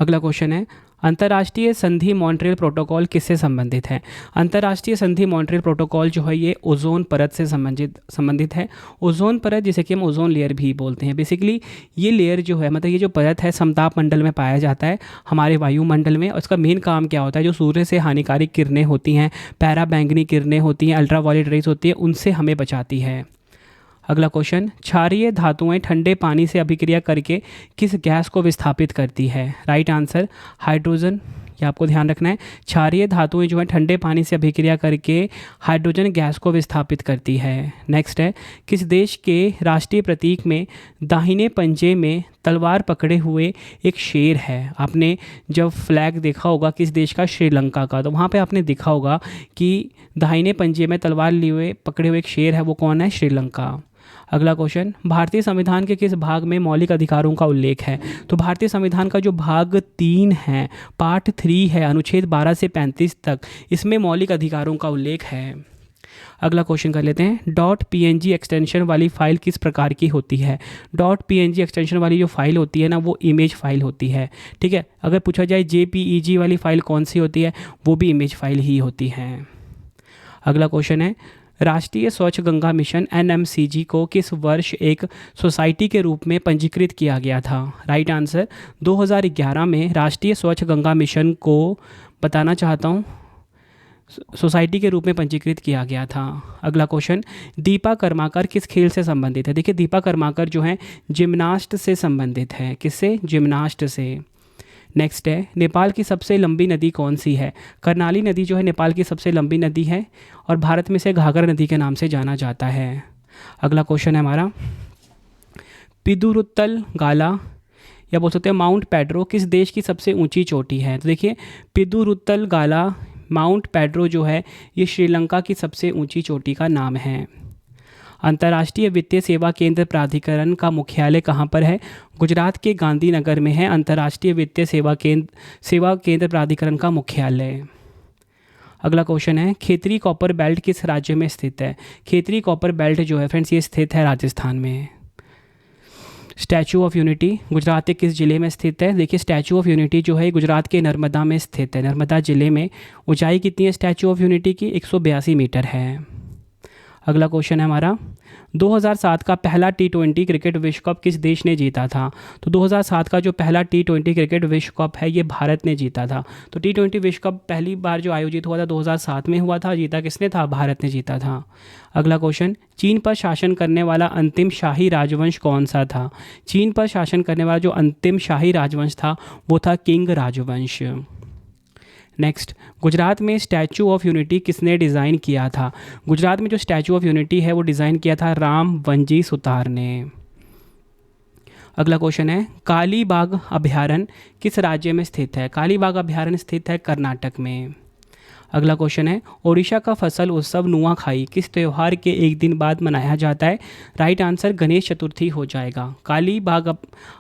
अगला क्वेश्चन है, अंतर्राष्ट्रीय संधि मॉन्ट्रियल प्रोटोकॉल किससे संबंधित है? अंतर्राष्ट्रीय संधि मॉन्ट्रियल प्रोटोकॉल जो है ये ओजोन परत से संबंधित है। ओजोन परत जिसे कि हम ओजोन लेयर भी बोलते हैं, बेसिकली ये लेयर जो है, मतलब ये जो परत है समताप मंडल में पाया जाता है हमारे वायुमंडल में। और इसका मेन काम क्या होता है, जो सूर्य से हानिकारक किरणें होती हैं, पैरा बैंगनी किरणें होती हैं, अल्ट्रावायलेट रेज होती है, उनसे हमें बचाती है। अगला क्वेश्चन, क्षारीय धातुएं ठंडे पानी से अभिक्रिया करके किस गैस को विस्थापित करती है? Right answer hydrogen. ये आपको ध्यान रखना है, क्षारीय धातुएं जो है ठंडे पानी से अभिक्रिया करके हाइड्रोजन गैस को विस्थापित करती है। नेक्स्ट है, किस देश के राष्ट्रीय प्रतीक में दाहिने पंजे में तलवार पकड़े हुए एक शेर है? आपने जब फ्लैग देखा होगा किस देश का, श्रीलंका का, तो वहाँ पे आपने देखा होगा कि दाहिने पंजे में तलवार लिए हुए पकड़े हुए एक शेर है, वो कौन है? श्रीलंका। अगला क्वेश्चन, भारतीय संविधान के किस भाग में मौलिक अधिकारों का उल्लेख है? तो भारतीय संविधान का जो भाग 3 है, पार्ट 3 है, अनुच्छेद 12 से 35 तक, इसमें मौलिक अधिकारों का उल्लेख है। अगला क्वेश्चन कर लेते हैं, .png एक्सटेंशन वाली फाइल किस प्रकार की होती है? .png एक्सटेंशन वाली जो फाइल होती है ना, वो इमेज फाइल होती है। ठीक है, अगर पूछा जाए JPEG वाली फाइल कौन सी होती है, वो भी इमेज फाइल ही होती है। अगला क्वेश्चन है, राष्ट्रीय स्वच्छ गंगा मिशन NMCG को किस वर्ष एक सोसाइटी के रूप में पंजीकृत किया गया था? राइट आंसर 2011 में राष्ट्रीय स्वच्छ गंगा मिशन को बताना चाहता हूँ सोसाइटी के रूप में पंजीकृत किया गया था। अगला क्वेश्चन, दीपा कर्माकर किस खेल से संबंधित है? देखिए, दीपा कर्माकर जो है जिम्नास्ट से संबंधित है। किससे? जिम्नास्ट से। नेक्स्ट है, नेपाल की सबसे लंबी नदी कौन सी है? कर्णाली नदी जो है नेपाल की सबसे लंबी नदी है और भारत में से घाघरा नदी के नाम से जाना जाता है। अगला क्वेश्चन है हमारा, पिदुरुत्तल गाला या बोल सकते हैं माउंट पेड्रो किस देश की सबसे ऊंची चोटी है? तो देखिए, पिदुरुत्तल गाला माउंट पेड्रो जो है ये श्रीलंका की सबसे ऊंची चोटी का नाम है। अंतर्राष्ट्रीय वित्तीय सेवा केंद्र प्राधिकरण का मुख्यालय कहाँ पर है? गुजरात के गांधीनगर में है अंतर्राष्ट्रीय वित्तीय सेवा केंद्र प्राधिकरण का मुख्यालय। अगला क्वेश्चन है, खेतरी कॉपर बेल्ट किस राज्य में स्थित है? खेतरी कॉपर बेल्ट जो है फ्रेंड्स ये स्थित है राजस्थान में। स्टैचू ऑफ यूनिटी गुजरात के किस जिले में स्थित है? देखिए, स्टैचू ऑफ यूनिटी जो है गुजरात के नर्मदा में स्थित है, नर्मदा जिले में। ऊंचाई कितनी है स्टैचू ऑफ यूनिटी की? 182 मीटर है। अगला क्वेश्चन है हमारा, 2007 का पहला T20 क्रिकेट विश्व कप किस देश ने जीता था? तो 2007 का जो पहला T20 क्रिकेट विश्व कप है ये भारत ने जीता था। तो T20 विश्व कप पहली बार जो आयोजित हुआ था 2007 में हुआ था, जीता किसने था? भारत ने जीता था। अगला क्वेश्चन, चीन पर शासन करने वाला अंतिम शाही राजवंश कौन सा था? चीन पर शासन करने वाला जो अंतिम शाही राजवंश था वो था किंग राजवंश। नेक्स्ट, गुजरात में स्टैचू ऑफ यूनिटी किसने डिज़ाइन किया था? गुजरात में जो स्टैचू ऑफ यूनिटी है वो डिज़ाइन किया था राम वंजी सुतार ने। अगला क्वेश्चन है, कालीबाग अभयारण्य किस राज्य में स्थित है? कालीबाग अभयारण्य स्थित है कर्नाटक में। अगला क्वेश्चन है, ओडिशा का फसल उत्सव नुआखाई किस त्यौहार के एक दिन बाद मनाया जाता है? राइट आंसर गणेश चतुर्थी हो जाएगा। कालीबाग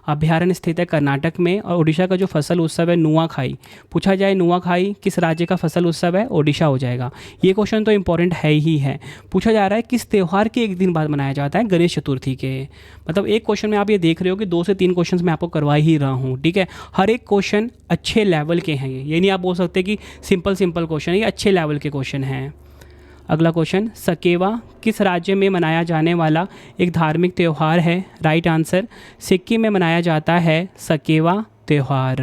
अभयारण्य स्थित है कर्नाटक में और ओडिशा का जो फसल उत्सव है नुआखाई। पूछा जाए नुआखाई किस राज्य का फसल उत्सव है? ओडिशा हो जाएगा। ये क्वेश्चन तो इंपॉर्टेंट है ही है। पूछा जा रहा है किस त्यौहार के एक दिन बाद मनाया जाता है? गणेश चतुर्थी के। मतलब एक क्वेश्चन में आप ये देख रहे हो कि 2 से 3 क्वेश्चन मैं आपको करवा ही रहा हूँ। ठीक है, हर एक क्वेश्चन अच्छे लेवल के हैं। ये नहीं आप बोल सकते कि सिंपल क्वेश्चन, ये अच्छे लेवल के क्वेश्चन हैं। अगला क्वेश्चन, सकेवा किस राज्य में मनाया जाने वाला एक धार्मिक त्यौहार है? राइट आंसर सिक्किम में मनाया जाता है सकेवा त्यौहार।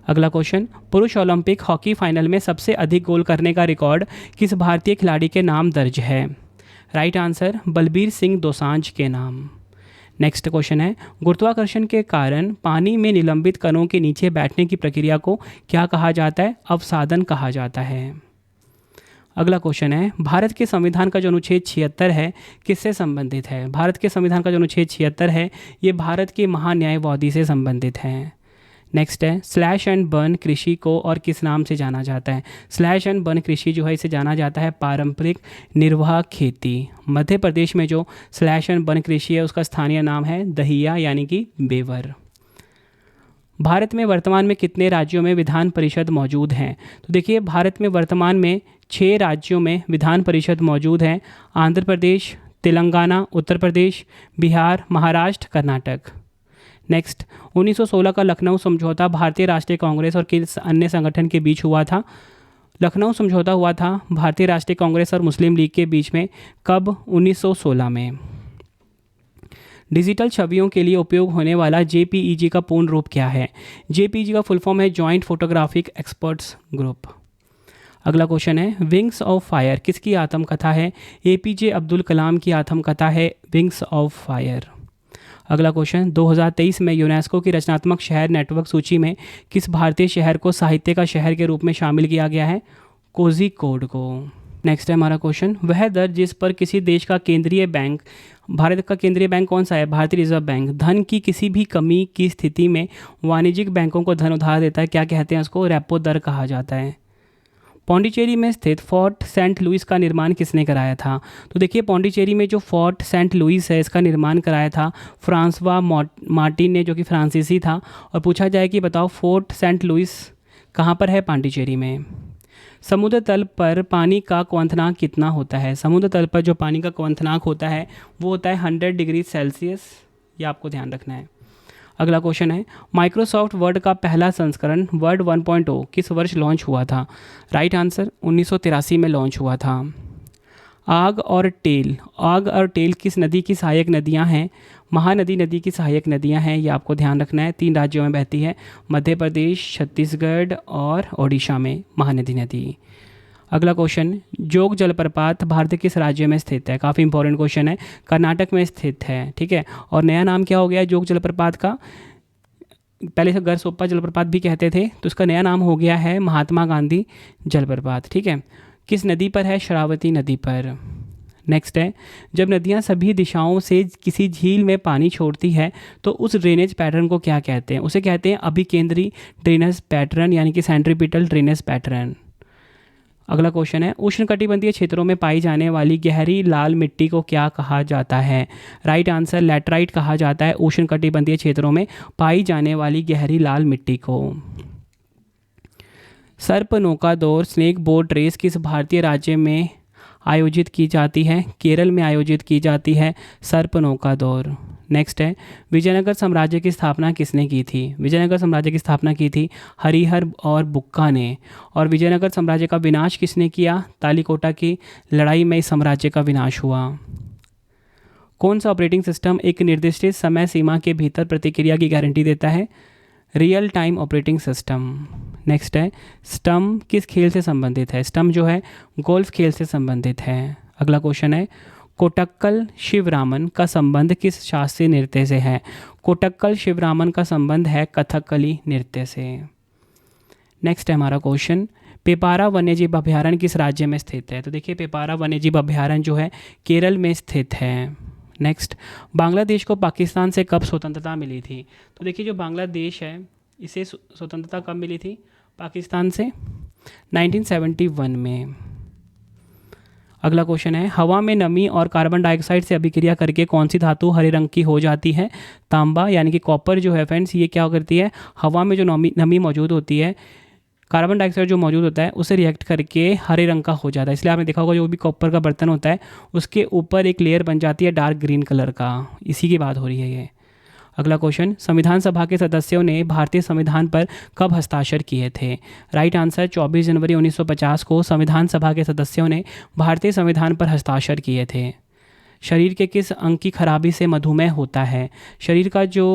अगला क्वेश्चन, पुरुष ओलंपिक हॉकी फाइनल में सबसे अधिक गोल करने का रिकॉर्ड किस भारतीय खिलाड़ी के नाम दर्ज है? राइट आंसर बलबीर सिंह दोसांझ के नाम। नेक्स्ट क्वेश्चन है, गुरुत्वाकर्षण के कारण पानी में निलंबित कणों के नीचे बैठने की प्रक्रिया को क्या कहा जाता है? अवसादन कहा जाता है। अगला क्वेश्चन है, भारत के संविधान का जो अनुच्छेद 76 है किससे संबंधित है? भारत के संविधान का जो अनुच्छेद 76 है ये भारत के महान्यायवादी से संबंधित है। नेक्स्ट है, स्लैश एंड बर्न कृषि को और किस नाम से जाना जाता है? स्लैश एंड बर्न कृषि जो है इसे जाना जाता है पारंपरिक निर्वाह खेती। मध्य प्रदेश में जो स्लैश एंड बर्न कृषि है उसका स्थानीय नाम है दहिया यानी कि बेवर। भारत में वर्तमान में कितने राज्यों में विधान परिषद मौजूद हैं? तो देखिए, भारत में वर्तमान में 6 राज्यों में विधान परिषद मौजूद हैं। आंध्र प्रदेश, तेलंगाना, उत्तर प्रदेश, बिहार, महाराष्ट्र, कर्नाटक। नेक्स्ट, 1916 का लखनऊ समझौता भारतीय राष्ट्रीय कांग्रेस और किस अन्य संगठन के बीच हुआ था? लखनऊ समझौता हुआ था भारतीय राष्ट्रीय कांग्रेस और मुस्लिम लीग के बीच में। कब? 1916 में। डिजिटल छवियों के लिए उपयोग होने वाला जेपीईजी का पूर्ण रूप क्या है? जेपीईजी का फुल फॉर्म है जॉइंट फोटोग्राफिक एक्सपर्ट्स ग्रुप। अगला क्वेश्चन है, विंग्स ऑफ फायर किसकी आत्मकथा है? एपीजे अब्दुल कलाम की आत्मकथा है विंग्स ऑफ फायर। अगला क्वेश्चन, 2023 में यूनेस्को की रचनात्मक शहर नेटवर्क सूची में किस भारतीय शहर को साहित्य का शहर के रूप में शामिल किया गया है? कोझिकोड को। नेक्स्ट है हमारा क्वेश्चन, वह दर जिस पर किसी देश का केंद्रीय बैंक, भारत का केंद्रीय बैंक कौन सा है? भारतीय रिजर्व बैंक, धन की किसी भी कमी की स्थिति में वाणिज्यिक बैंकों को धन उधार देता है, क्या कहते हैं उसको? रेपो दर कहा जाता है। पौंडीचेरी में स्थित फोर्ट सेंट लुइस का निर्माण किसने कराया था? तो देखिए, पौंडीचेरी में जो फोर्ट सेंट लुइस है इसका निर्माण कराया था फ्रांसवा मार्टिन ने, जो कि फ्रांसीसी था। और पूछा जाए कि बताओ फोर्ट सेंट लुइस कहाँ पर है? पौंडीचेरी में। समुद्र तल पर पानी का क्वथनांक कितना होता है? समुद्र तल पर जो पानी का क्वथनांक होता है वो होता है 100 डिग्री सेल्सियस, ये आपको ध्यान रखना है। अगला क्वेश्चन है, माइक्रोसॉफ्ट वर्ड का पहला संस्करण वर्ड 1.0 किस वर्ष लॉन्च हुआ था? राइट आंसर 1983 में लॉन्च हुआ था। आग और टेल किस नदी की सहायक नदियां हैं? महानदी नदी की सहायक नदियां हैं, ये आपको ध्यान रखना है। 3 राज्यों में बहती है, मध्य प्रदेश, छत्तीसगढ़ और ओडिशा में महानदी नदी। अगला क्वेश्चन, जोग जलप्रपात भारत के किस राज्य में स्थित है? काफ़ी इंपॉर्टेंट क्वेश्चन है, कर्नाटक में स्थित है, ठीक है। और नया नाम क्या हो गया जोग जलप्रपात का? पहले से गरसोप्पा जलप्रपात भी कहते थे, तो इसका नया नाम हो गया है महात्मा गांधी जलप्रपात, ठीक है। किस नदी पर है? शरावती नदी पर। नेक्स्ट है, जब नदियां सभी दिशाओं से किसी झील में पानी छोड़ती है तो उस ड्रेनेज पैटर्न को क्या कहते हैं? उसे कहते हैं अभिकेंद्री ड्रेनेज पैटर्न, यानी कि सेंट्रीपिटल ड्रेनेज पैटर्न। अगला क्वेश्चन है, उष्णकटिबंधीय क्षेत्रों में पाई जाने वाली गहरी लाल मिट्टी को क्या कहा जाता है? राइट आंसर लैटराइट कहा जाता है उष्णकटिबंधीय क्षेत्रों में पाई जाने वाली गहरी लाल मिट्टी को। सर्प नौका दौड़ स्नेक बोट रेस किस भारतीय राज्य में आयोजित की जाती है? केरल में आयोजित की जाती है सर्प नौका दौड़। नेक्स्ट है, विजयनगर साम्राज्य की स्थापना किसने की थी? विजयनगर साम्राज्य की स्थापना की थी हरिहर और बुक्का ने। और विजयनगर साम्राज्य का विनाश किसने किया? तालीकोटा की लड़ाई में इस साम्राज्य का विनाश हुआ। कौन सा ऑपरेटिंग सिस्टम एक निर्दिष्ट समय सीमा के भीतर प्रतिक्रिया की गारंटी देता है? Real time operating system. Next है, स्टम्प किस खेल से संबंधित है? स्टम्प जो है गोल्फ खेल से संबंधित है। अगला क्वेश्चन है, कोटक्कल शिवरामन का संबंध किस शास्त्रीय नृत्य से है? कोटक्कल शिवरामन का संबंध है कथकली नृत्य से। नेक्स्ट है हमारा क्वेश्चन, पेपारा वन्यजीव अभयारण्य किस राज्य में स्थित है? तो देखिए, पेपारा वन्यजीव अभयारण्य जो है केरल में स्थित है। नेक्स्ट, बांग्लादेश को पाकिस्तान से कब स्वतंत्रता मिली थी? तो देखिए, जो बांग्लादेश है इसे स्वतंत्रता कब मिली थी पाकिस्तान से? 1971 में। अगला क्वेश्चन है, हवा में नमी और कार्बन डाइऑक्साइड से अभिक्रिया करके कौन सी धातु हरे रंग की हो जाती है? तांबा, यानी कि कॉपर जो है फ्रेंड्स, ये क्या करती है? हवा में जो नमी मौजूद होती है, कार्बन डाइऑक्साइड जो मौजूद होता है उसे रिएक्ट करके हरे रंग का हो जाता है। इसलिए आपने देखा होगा जो भी कॉपर का बर्तन होता है उसके ऊपर एक लेयर बन जाती है डार्क ग्रीन कलर का, इसी की बात हो रही है ये। अगला क्वेश्चन, संविधान सभा के सदस्यों ने भारतीय संविधान पर कब हस्ताक्षर किए थे? राइट आंसर 24 जनवरी 1950 को संविधान सभा के सदस्यों ने भारतीय संविधान पर हस्ताक्षर किए थे। शरीर के किस अंग की खराबी से मधुमेह होता है? शरीर का जो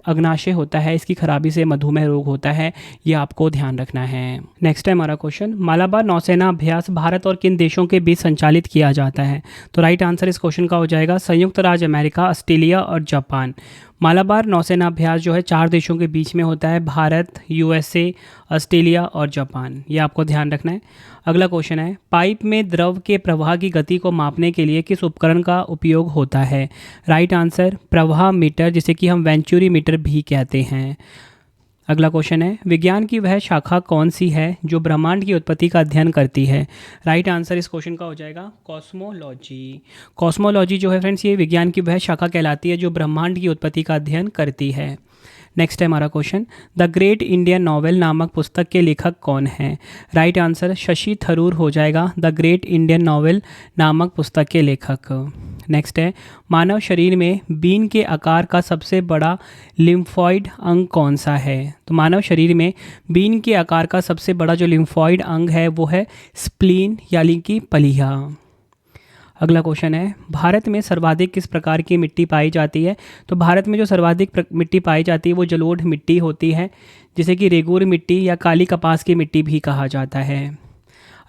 अग्नाशय होता है इसकी खराबी से मधुमेह रोग होता है, ये आपको ध्यान रखना है। नेक्स्ट है हमारा क्वेश्चन, मालाबार नौसेना अभ्यास भारत और किन देशों के बीच संचालित किया जाता है? तो राइट आंसर इस क्वेश्चन का हो जाएगा संयुक्त राज्य अमेरिका, ऑस्ट्रेलिया और जापान। मालाबार नौसेना अभ्यास जो है 4 देशों के बीच में होता है, भारत, यूएसए, ऑस्ट्रेलिया और जापान, ये आपको ध्यान रखना है। अगला क्वेश्चन है, पाइप में द्रव के प्रवाह की गति को मापने के लिए किस उपकरण का उपयोग होता है? राइट आंसर प्रवाह मीटर, जिसे कि हम वेंचुरी मीटर भी कहते हैं। अगला क्वेश्चन है, विज्ञान की वह शाखा कौन सी है जो ब्रह्मांड की उत्पत्ति का अध्ययन करती है? राइट आंसर इस क्वेश्चन का हो जाएगा कॉस्मोलॉजी। कॉस्मोलॉजी जो है फ्रेंड्स, ये विज्ञान की वह शाखा कहलाती है जो ब्रह्मांड की उत्पत्ति का अध्ययन करती है। नेक्स्ट है हमारा question, the great Indian novel नामक पुस्तक के लेखक कौन है? राइट आंसर शशि थरूर हो जाएगा द ग्रेट इंडियन नॉवेल नामक पुस्तक के लेखक। नेक्स्ट है, मानव शरीर में बीन के आकार का सबसे बड़ा लिम्फॉइड अंग कौन सा है? तो मानव शरीर में बीन के आकार का सबसे बड़ा जो लिम्फॉइड अंग है वो है स्प्लीन यानी कि पलीहा। अगला क्वेश्चन है, भारत में सर्वाधिक किस प्रकार की मिट्टी पाई जाती है? तो भारत में जो सर्वाधिक मिट्टी पाई जाती है वो जलोढ़ मिट्टी होती है, जिसे कि रेगूर मिट्टी या काली कपास की मिट्टी भी कहा जाता है।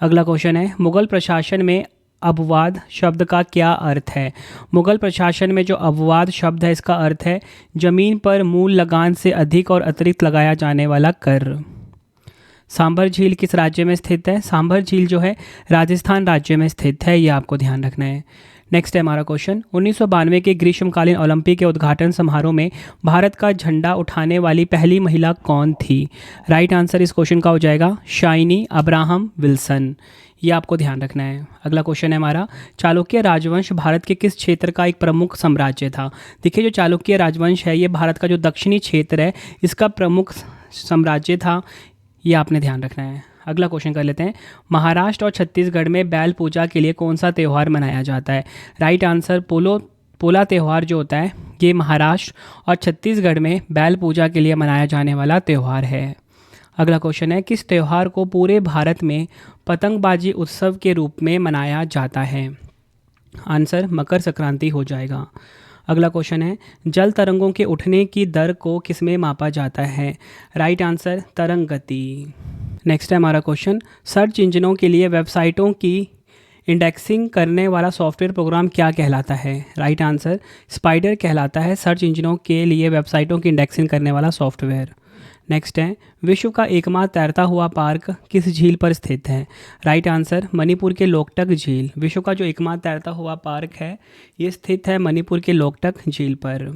अगला क्वेश्चन है, मुगल प्रशासन में अपवाद शब्द का क्या अर्थ है? मुगल प्रशासन में जो अपवाद शब्द है इसका अर्थ है जमीन पर मूल लगान से अधिक और अतिरिक्त लगाया जाने वाला कर। सांभर झील किस राज्य में स्थित है? सांभर झील जो है राजस्थान राज्य में स्थित है, ये आपको ध्यान रखना है। नेक्स्ट है हमारा क्वेश्चन, 1992 के ग्रीष्मकालीन ओलंपिक के उद्घाटन समारोह में भारत का झंडा उठाने वाली पहली महिला कौन थी? राइट आंसर इस क्वेश्चन का हो जाएगा शाइनी अब्राहम विल्सन, ये आपको ध्यान रखना है। अगला क्वेश्चन है हमारा, चालुक्य राजवंश भारत के किस क्षेत्र का एक प्रमुख साम्राज्य था? देखिए जो चालुक्य राजवंश है ये भारत का जो दक्षिणी क्षेत्र है इसका प्रमुख साम्राज्य था, ये आपने ध्यान रखना है। अगला क्वेश्चन कर लेते हैं, महाराष्ट्र और छत्तीसगढ़ में बैल पूजा के लिए कौन सा त्यौहार मनाया जाता है? राइट आंसर पोला त्यौहार जो होता है ये महाराष्ट्र और छत्तीसगढ़ में बैल पूजा के लिए मनाया जाने वाला त्यौहार है। अगला क्वेश्चन है, किस त्यौहार को पूरे भारत में पतंगबाजी उत्सव के रूप में मनाया जाता है? आंसर मकर संक्रांति हो जाएगा। अगला क्वेश्चन है, जल तरंगों के उठने की दर को किसमें मापा जाता है? राइट आंसर तरंग गति। नेक्स्ट है हमारा क्वेश्चन, सर्च इंजनों के लिए वेबसाइटों की इंडेक्सिंग करने वाला सॉफ्टवेयर प्रोग्राम क्या कहलाता है? राइट आंसर स्पाइडर कहलाता है सर्च इंजनों के लिए वेबसाइटों की इंडेक्सिंग करने वाला सॉफ्टवेयर। नेक्स्ट है, विश्व का एकमात्र तैरता हुआ पार्क किस झील पर स्थित है? राइट आंसर मणिपुर के लोकटक झील। विश्व का जो एकमात्र तैरता हुआ पार्क है ये स्थित है मणिपुर के लोकटक झील पर।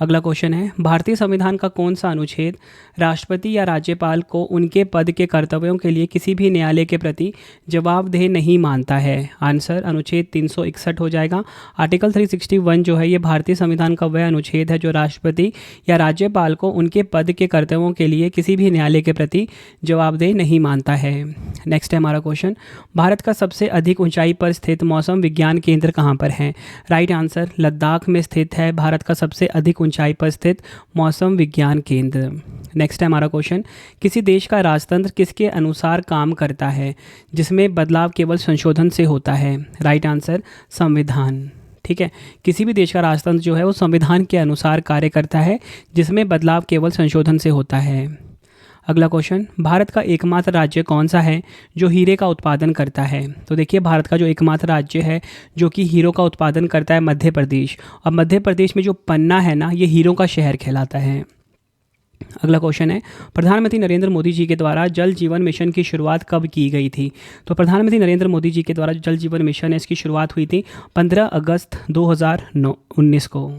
अगला क्वेश्चन है, भारतीय संविधान का कौन सा अनुच्छेद राष्ट्रपति या राज्यपाल को उनके पद के कर्तव्यों के लिए किसी भी न्यायालय के प्रति जवाबदेह नहीं मानता है? आंसर अनुच्छेद 361 हो जाएगा। आर्टिकल 361 जो है ये भारतीय संविधान का वह अनुच्छेद है जो राष्ट्रपति या राज्यपाल को उनके पद के कर्तव्यों के लिए किसी भी न्यायालय के प्रति जवाबदेह नहीं मानता है। नेक्स्ट है हमारा क्वेश्चन, भारत का सबसे अधिक ऊंचाई पर स्थित मौसम विज्ञान केंद्र कहाँ पर है? राइट आंसर लद्दाख में स्थित है भारत का सबसे अधिक ऊंचाई पर स्थित मौसम विज्ञान केंद्र। नेक्स्ट है हमारा क्वेश्चन, किसी देश का राजतंत्र किसके अनुसार काम करता है जिसमें बदलाव केवल संशोधन से होता है? राइट आंसर संविधान। ठीक है, किसी भी देश का राजतंत्र जो है वो संविधान के अनुसार कार्य करता है जिसमें बदलाव केवल संशोधन से होता है। अगला क्वेश्चन, भारत का एकमात्र राज्य कौन सा है जो हीरे का उत्पादन करता है? तो देखिए भारत का जो एकमात्र राज्य है जो कि हीरों का उत्पादन करता है मध्य प्रदेश, और मध्य प्रदेश में जो पन्ना है ना ये हीरों का शहर कहलाता है। अगला क्वेश्चन है, प्रधानमंत्री नरेंद्र मोदी जी के द्वारा जल जीवन मिशन की शुरुआत कब की गई थी? तो प्रधानमंत्री नरेंद्र मोदी जी के द्वारा जो जल जीवन मिशन है इसकी शुरुआत हुई थी 15 अगस्त 2019 को।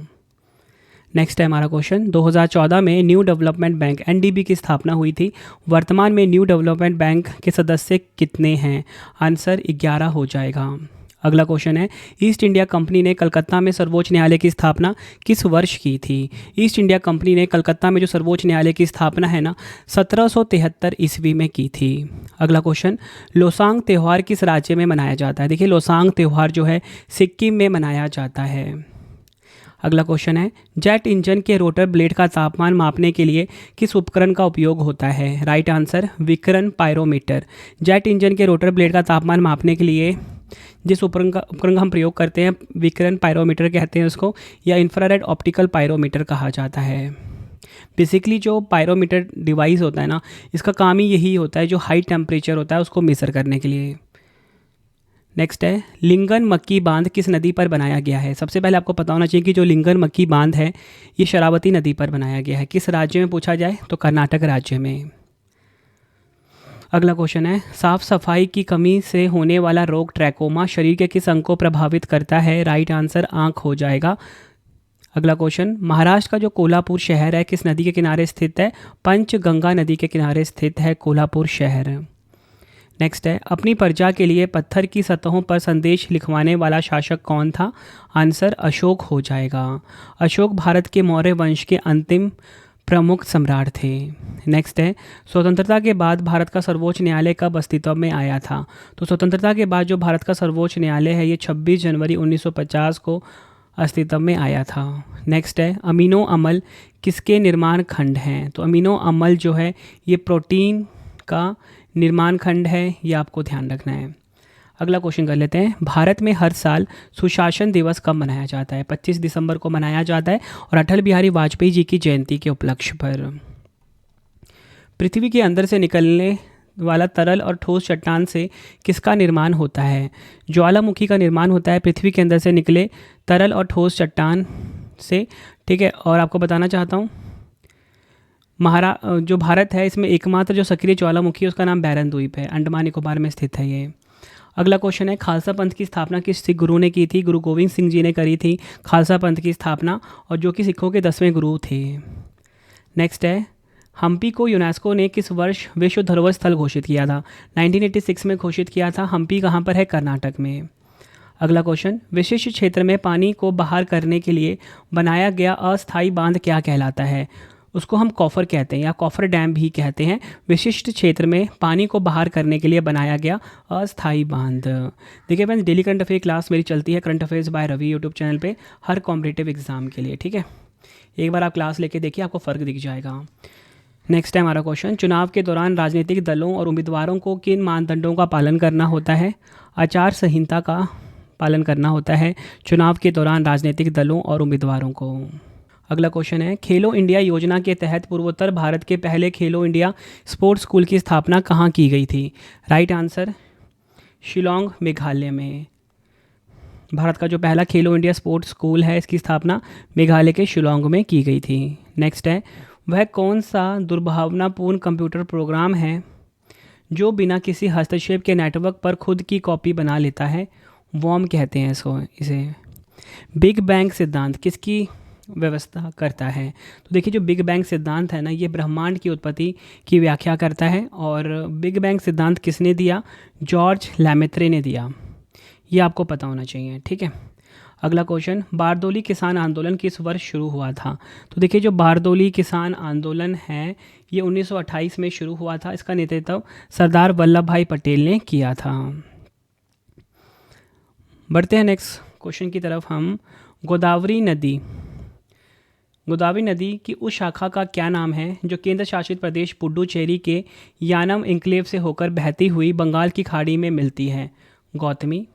नेक्स्ट है हमारा क्वेश्चन, 2014 में न्यू डेवलपमेंट बैंक एनडीबी की स्थापना हुई थी। वर्तमान में न्यू डेवलपमेंट बैंक के सदस्य कितने हैं? आंसर 11 हो जाएगा। अगला क्वेश्चन है, ईस्ट इंडिया कंपनी ने कलकत्ता में सर्वोच्च न्यायालय की स्थापना किस वर्ष की थी? ईस्ट इंडिया कंपनी ने कलकत्ता में जो सर्वोच्च न्यायालय की स्थापना है ना 1773 ईस्वी में की थी। अगला क्वेश्चन, लोसांग त्यौहार किस राज्य में मनाया जाता है? देखिए लोसांग त्यौहार जो है सिक्किम में मनाया जाता है। अगला क्वेश्चन है, जेट इंजन के रोटर ब्लेड का तापमान मापने के लिए किस उपकरण का उपयोग होता है? राइट आंसर विकिरण पायरोमीटर। जेट इंजन के रोटर ब्लेड का तापमान मापने के लिए जिस उपकरण का हम प्रयोग करते हैं विकिरण पायरोमीटर कहते हैं उसको, या इंफ्रारेड ऑप्टिकल पायरोमीटर कहा जाता है। बेसिकली जो पायरोमीटर डिवाइस होता है ना इसका काम ही यही होता है जो हाई टेम्परेचर होता है उसको मेजर करने के लिए। नेक्स्ट है, लिंगन मक्की बांध किस नदी पर बनाया गया है? सबसे पहले आपको पता होना चाहिए कि जो लिंगन मक्की बांध है ये शरावती नदी पर बनाया गया है। किस राज्य में पूछा जाए तो कर्नाटक राज्य में। अगला क्वेश्चन है, साफ सफाई की कमी से होने वाला रोग ट्रैकोमा शरीर के किस अंग को प्रभावित करता है? राइट आंसर आँख हो जाएगा। अगला क्वेश्चन, महाराष्ट्र का जो कोल्हापुर शहर है किस नदी के किनारे स्थित है? पंचगंगा नदी के किनारे स्थित है कोल्हापुर शहर। नेक्स्ट है, अपनी प्रजा के लिए पत्थर की सतहों पर संदेश लिखवाने वाला शासक कौन था? आंसर अशोक हो जाएगा। अशोक भारत के मौर्य वंश के अंतिम प्रमुख सम्राट थे। नेक्स्ट है, स्वतंत्रता के बाद भारत का सर्वोच्च न्यायालय कब अस्तित्व में आया था? तो स्वतंत्रता के बाद जो भारत का सर्वोच्च न्यायालय है ये 26 जनवरी 1950 को अस्तित्व में आया था। नेक्स्ट है, अमीनो अम्ल किसके निर्माण खंड हैं? तो अमीनो अम्ल जो है ये प्रोटीन का निर्माण खंड है, ये आपको ध्यान रखना है। अगला क्वेश्चन कर लेते हैं, भारत में हर साल सुशासन दिवस कब मनाया जाता है? 25 दिसंबर को मनाया जाता है और अटल बिहारी वाजपेयी जी की जयंती के उपलक्ष्य पर। पृथ्वी के अंदर से निकलने वाला तरल और ठोस चट्टान से किसका निर्माण होता है? ज्वालामुखी का निर्माण होता है पृथ्वी के अंदर से निकले तरल और ठोस चट्टान से। ठीक है, और आपको बताना चाहता हूँ जो भारत है इसमें एकमात्र जो सक्रिय ज्वालामुखी है उसका नाम बैरन द्वीप है, अंडमान निकोबार में स्थित है ये। अगला क्वेश्चन है, खालसा पंथ की स्थापना किस सिख गुरु ने की थी? गुरु गोविंद सिंह जी ने करी थी खालसा पंथ की स्थापना, और जो कि सिखों के 10वें गुरु थे। नेक्स्ट है, हम्पी को यूनेस्को ने किस वर्ष विश्व धरोहर स्थल घोषित किया था? 1986 में घोषित किया था। हम्पी कहाँ पर है? कर्नाटक में। अगला क्वेश्चन, विशिष्ट क्षेत्र में पानी को बाहर करने के लिए बनाया गया अस्थायी बांध क्या कहलाता है? उसको हम कॉफर कहते हैं या कॉफर डैम भी कहते हैं। विशिष्ट क्षेत्र में पानी को बाहर करने के लिए बनाया गया अस्थायी बांध। देखिए friends, daily current affair class मेरी चलती है current affairs by Ravi YouTube channel पे हर कॉम्पिटिटिव एग्जाम के लिए। ठीक है, एक बार आप क्लास लेके देखिए, आपको फ़र्क दिख जाएगा। नेक्स्ट है हमारा क्वेश्चन, चुनाव के दौरान राजनीतिक दलों और उम्मीदवारों को किन मानदंडों का पालन करना होता है? आचार संहिता का पालन करना होता है चुनाव के दौरान राजनीतिक दलों और उम्मीदवारों को। अगला क्वेश्चन है, खेलो इंडिया योजना के तहत पूर्वोत्तर भारत के पहले खेलो इंडिया स्पोर्ट्स स्कूल की स्थापना कहाँ की गई थी? राइट आंसर, शिलोंग मेघालय में। भारत का जो पहला खेलो इंडिया स्पोर्ट्स स्कूल है इसकी स्थापना मेघालय के शिलोंग में की गई थी। नेक्स्ट है, वह कौन सा दुर्भावनापूर्ण कंप्यूटर प्रोग्राम है जो बिना किसी हस्तक्षेप के नेटवर्क पर खुद की कॉपी बना लेता है? वॉर्म कहते हैं इसे। बिग बैंग सिद्धांत किसकी व्यवस्था करता है? तो देखिए, जो बिग बैंग सिद्धांत है ना, ये ब्रह्मांड की उत्पत्ति की व्याख्या करता है। और बिग बैंग सिद्धांत किसने दिया? जॉर्ज लैमेत्रे ने दिया। ये आपको पता होना चाहिए। ठीक है, अगला क्वेश्चन, बारदोली किसान आंदोलन किस वर्ष शुरू हुआ था? तो देखिए, जो बारदोली किसान आंदोलन है ये 1928 में शुरू हुआ था। इसका नेतृत्व सरदार वल्लभ भाई पटेल ने किया था। बढ़ते हैं नेक्स्ट क्वेश्चन की तरफ हम। गोदावरी नदी की उस शाखा का क्या नाम है जो केंद्र शासित प्रदेश पुडुचेरी के यानम एन्क्लेव से होकर बहती हुई बंगाल की खाड़ी में मिलती है? गौतमी।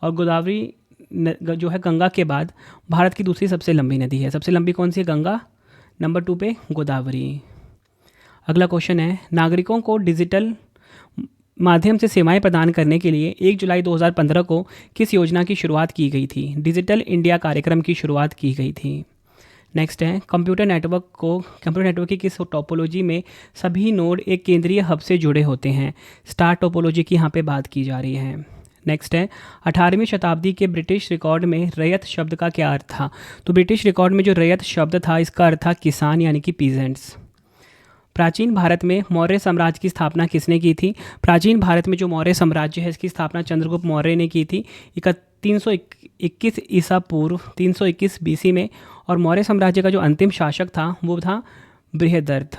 और गोदावरी जो है गंगा के बाद भारत की दूसरी सबसे लंबी नदी है। सबसे लंबी कौन सी है? गंगा। नंबर 2 पे गोदावरी। अगला क्वेश्चन है, नागरिकों को डिजिटल माध्यम से सेवाएं प्रदान करने के लिए 1 जुलाई 2015 को किस योजना की शुरुआत की गई थी? डिजिटल इंडिया कार्यक्रम की शुरुआत की गई थी। नेक्स्ट है, कंप्यूटर नेटवर्क की किस टोपोलॉजी में सभी नोड एक केंद्रीय हब से जुड़े होते हैं? स्टार टोपोलॉजी की यहाँ पे बात की जा रही है। नेक्स्ट है, 18वीं शताब्दी के ब्रिटिश रिकॉर्ड में रैयत शब्द का क्या अर्थ था? तो ब्रिटिश रिकॉर्ड में जो रैयत शब्द था इसका अर्थ था किसान यानी कि पीजेंट्स। प्राचीन भारत में मौर्य साम्राज्य की स्थापना किसने की थी? प्राचीन भारत में जो मौर्य साम्राज्य है इसकी स्थापना चंद्रगुप्त मौर्य ने की थी 321 ईसा पूर्व 321 BC में। और मौर्य साम्राज्य का जो अंतिम शासक था वो था बृहदर्थ।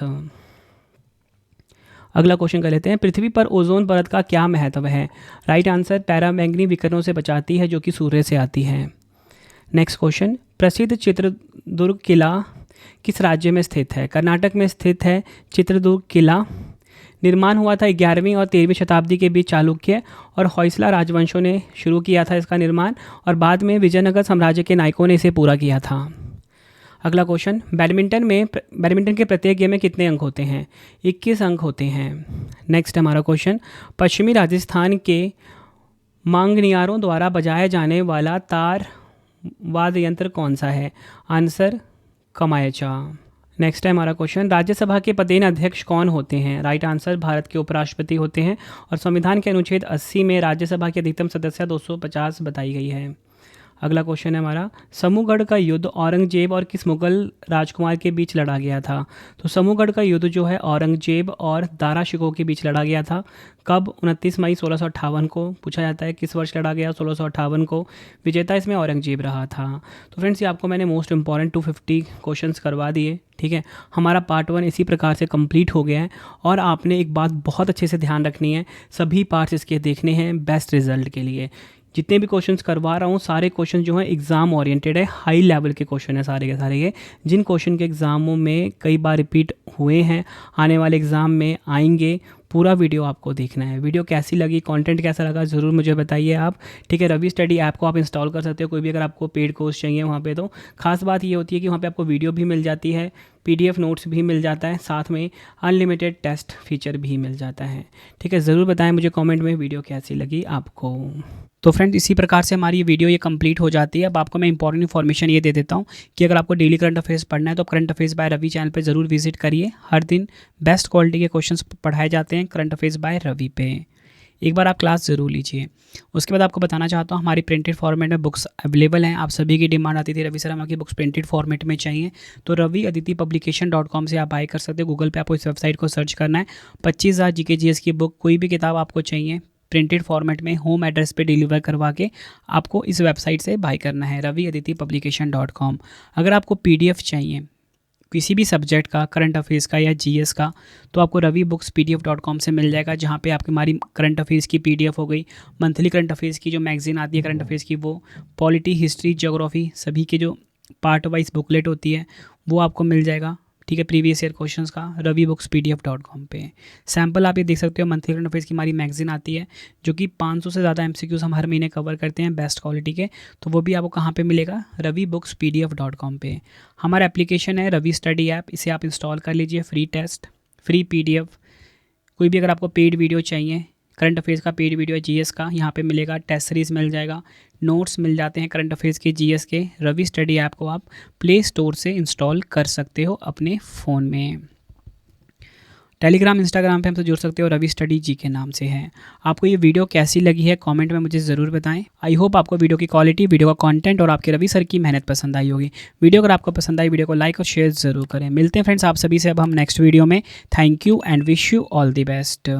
अगला क्वेश्चन कर लेते हैं, पृथ्वी पर ओजोन परत का क्या महत्व है? राइट आंसर, पैरामैग्नी विकिरणों से बचाती है जो कि सूर्य से आती है। नेक्स्ट क्वेश्चन, प्रसिद्ध चित्रदुर्ग किला किस राज्य में स्थित है? कर्नाटक में स्थित है चित्रदुर्ग किला। निर्माण हुआ था 11वीं और 13वीं शताब्दी के बीच चालुक्य और होयसला राजवंशों ने शुरू किया था इसका निर्माण, और बाद में विजयनगर साम्राज्य के नायकों ने इसे पूरा किया था। अगला क्वेश्चन, बैडमिंटन के प्रत्येक गेम में कितने अंक होते हैं? 21 अंक होते हैं। नेक्स्ट हमारा क्वेश्चन, पश्चिमी राजस्थान के मांगनियारों द्वारा बजाया जाने वाला तार वाद्य यंत्र कौन सा है? आंसर, कमायचा। नेक्स्ट है हमारा क्वेश्चन, राज्यसभा के पदेन अध्यक्ष कौन होते हैं? राइट आंसर, भारत के उपराष्ट्रपति होते हैं। और संविधान के अनुच्छेद 80 में राज्यसभा की अधिकतम सदस्य 250 बताई गई है। अगला क्वेश्चन है हमारा, समूहगढ़ का युद्ध औरंगजेब और किस मुगल राजकुमार के बीच लड़ा गया था? तो समूहगढ़ का युद्ध जो है औरंगजेब और दारा शिकोह के बीच लड़ा गया था। कब? 29 मई 1658 को। पूछा जाता है किस वर्ष लड़ा गया? 1658 को। विजेता इसमें औरंगजेब रहा था। तो फ्रेंड्स, ये आपको मैंने मोस्ट इंपॉर्टेंट 250 क्वेश्चंस करवा दिए। ठीक है, हमारा पार्ट 1 इसी प्रकार से कंप्लीट हो गया है। और आपने एक बात बहुत अच्छे से ध्यान रखनी है, सभी पार्ट्स इसके देखने हैं बेस्ट रिजल्ट के लिए। जितने भी क्वेश्चंस करवा रहा हूँ सारे क्वेश्चन जो हैं एग्ज़ाम ओरिएंटेड है, हाई लेवल के क्वेश्चन है सारे के सारे ये, जिन क्वेश्चन के एग्ज़ामों में कई बार रिपीट हुए हैं, आने वाले एग्ज़ाम में आएंगे। पूरा वीडियो आपको देखना है। वीडियो कैसी लगी, कंटेंट कैसा लगा, ज़रूर मुझे बताइए आप। ठीक है, रवि स्टडी ऐप को आप इंस्टॉल कर सकते हो कोई भी, अगर आपको पेड कोर्स चाहिए वहाँ पे। तो खास बात ये होती है कि वहाँ पे आपको वीडियो भी मिल जाती है, PDF नोट्स भी मिल जाता है, साथ में अनलिमिटेड टेस्ट फीचर भी मिल जाता है। ठीक है, ज़रूर बताएं मुझे कमेंट में वीडियो कैसी लगी आपको। तो फ्रेंड्स, इसी प्रकार से हमारी वीडियो ये कंप्लीट हो जाती है। अब आपको मैं इंपॉर्टेंट इन्फॉर्मेशन ये दे देता हूँ कि अगर आपको डेली करंट अफेयर्स पढ़ना है तो current affairs by Ravi channel पे ज़रूर विजिट करिए। हर दिन बेस्ट क्वालिटी के क्वेश्चंस पढ़ाए जाते हैं करंट अफेयर्स बाय रवि पे। एक बार आप क्लास ज़रूर लीजिए। उसके बाद आपको बताना चाहता हूँ हमारी प्रिंटेड फॉर्मेट में बुक्स अवेलेबल हैं। आप सभी की डिमांड आती थी रवि सर हमारी बुक्स प्रिंटेड फॉर्मेट में चाहिए, तो रवि अदिति publication.com से आप बाय कर सकते हो। गूगल पे आपको इस वेबसाइट को सर्च करना है। 25,000 GK GS की बुक, कोई भी किताब आपको चाहिए प्रिंटेड फॉर्मेट में होम एड्रेस पे डिलीवर करवा के आपको इस वेबसाइट से बाय करना है, रवि अदिति publication.com। अगर आपको PDF चाहिए किसी भी सब्जेक्ट का, करंट अफेयर्स का या GS का, तो आपको रवि बुक्स PDF.com से मिल जाएगा, जहाँ पे आपकी हमारी करंट अफेयर्स की PDF हो गई, मंथली करंट अफेयर्स की जो मैगजीन आती है करंट अफेयर्स की, वो पॉलिटी, हिस्ट्री, ज्योग्राफी सभी के जो पार्ट वाइज बुकलेट होती है वो आपको मिल जाएगा। ठीक है, प्रीवियस ईयर क्वेश्चंस का रवि बुक्स PDF.com पे। सैम्पल आप ये देख सकते हो, मंथली करंट अफेयर्स की हमारी मैगजीन आती है जो कि 500 से ज़्यादा MCQs हम हर महीने कवर करते हैं बेस्ट क्वालिटी के, तो वो भी आपको कहाँ पे मिलेगा, रवि बुक्स PDF.com पे। हमारा एप्लीकेशन है रवि स्टडी ऐप, इसे आप इंस्टॉल कर लीजिए। फ्री टेस्ट, फ्री PDF, कोई भी अगर आपको पेड वीडियो चाहिए, करंट अफेयर्स का पेड वीडियो है, GS का यहाँ पे मिलेगा, टेस्ट सीरीज़ मिल जाएगा, नोट्स मिल जाते हैं करंट अफेयर्स के, GS के। रवि स्टडी ऐप को आप प्ले स्टोर से इंस्टॉल कर सकते हो अपने फ़ोन में। टेलीग्राम, इंस्टाग्राम पे हमसे जुड़ सकते हो, रवि स्टडी जी के नाम से है। आपको ये वीडियो कैसी लगी है कमेंट में मुझे ज़रूर बताएं। आई होप आपको वीडियो की क्वालिटी, वीडियो का कंटेंट और आपके रवि सर की मेहनत पसंद आई होगी। वीडियो अगर आपको पसंद आई, वीडियो को लाइक और शेयर ज़रूर करें। मिलते हैं फ्रेंड्स आप सभी से अब हम नेक्स्ट वीडियो में। Thank you and wish you all the best.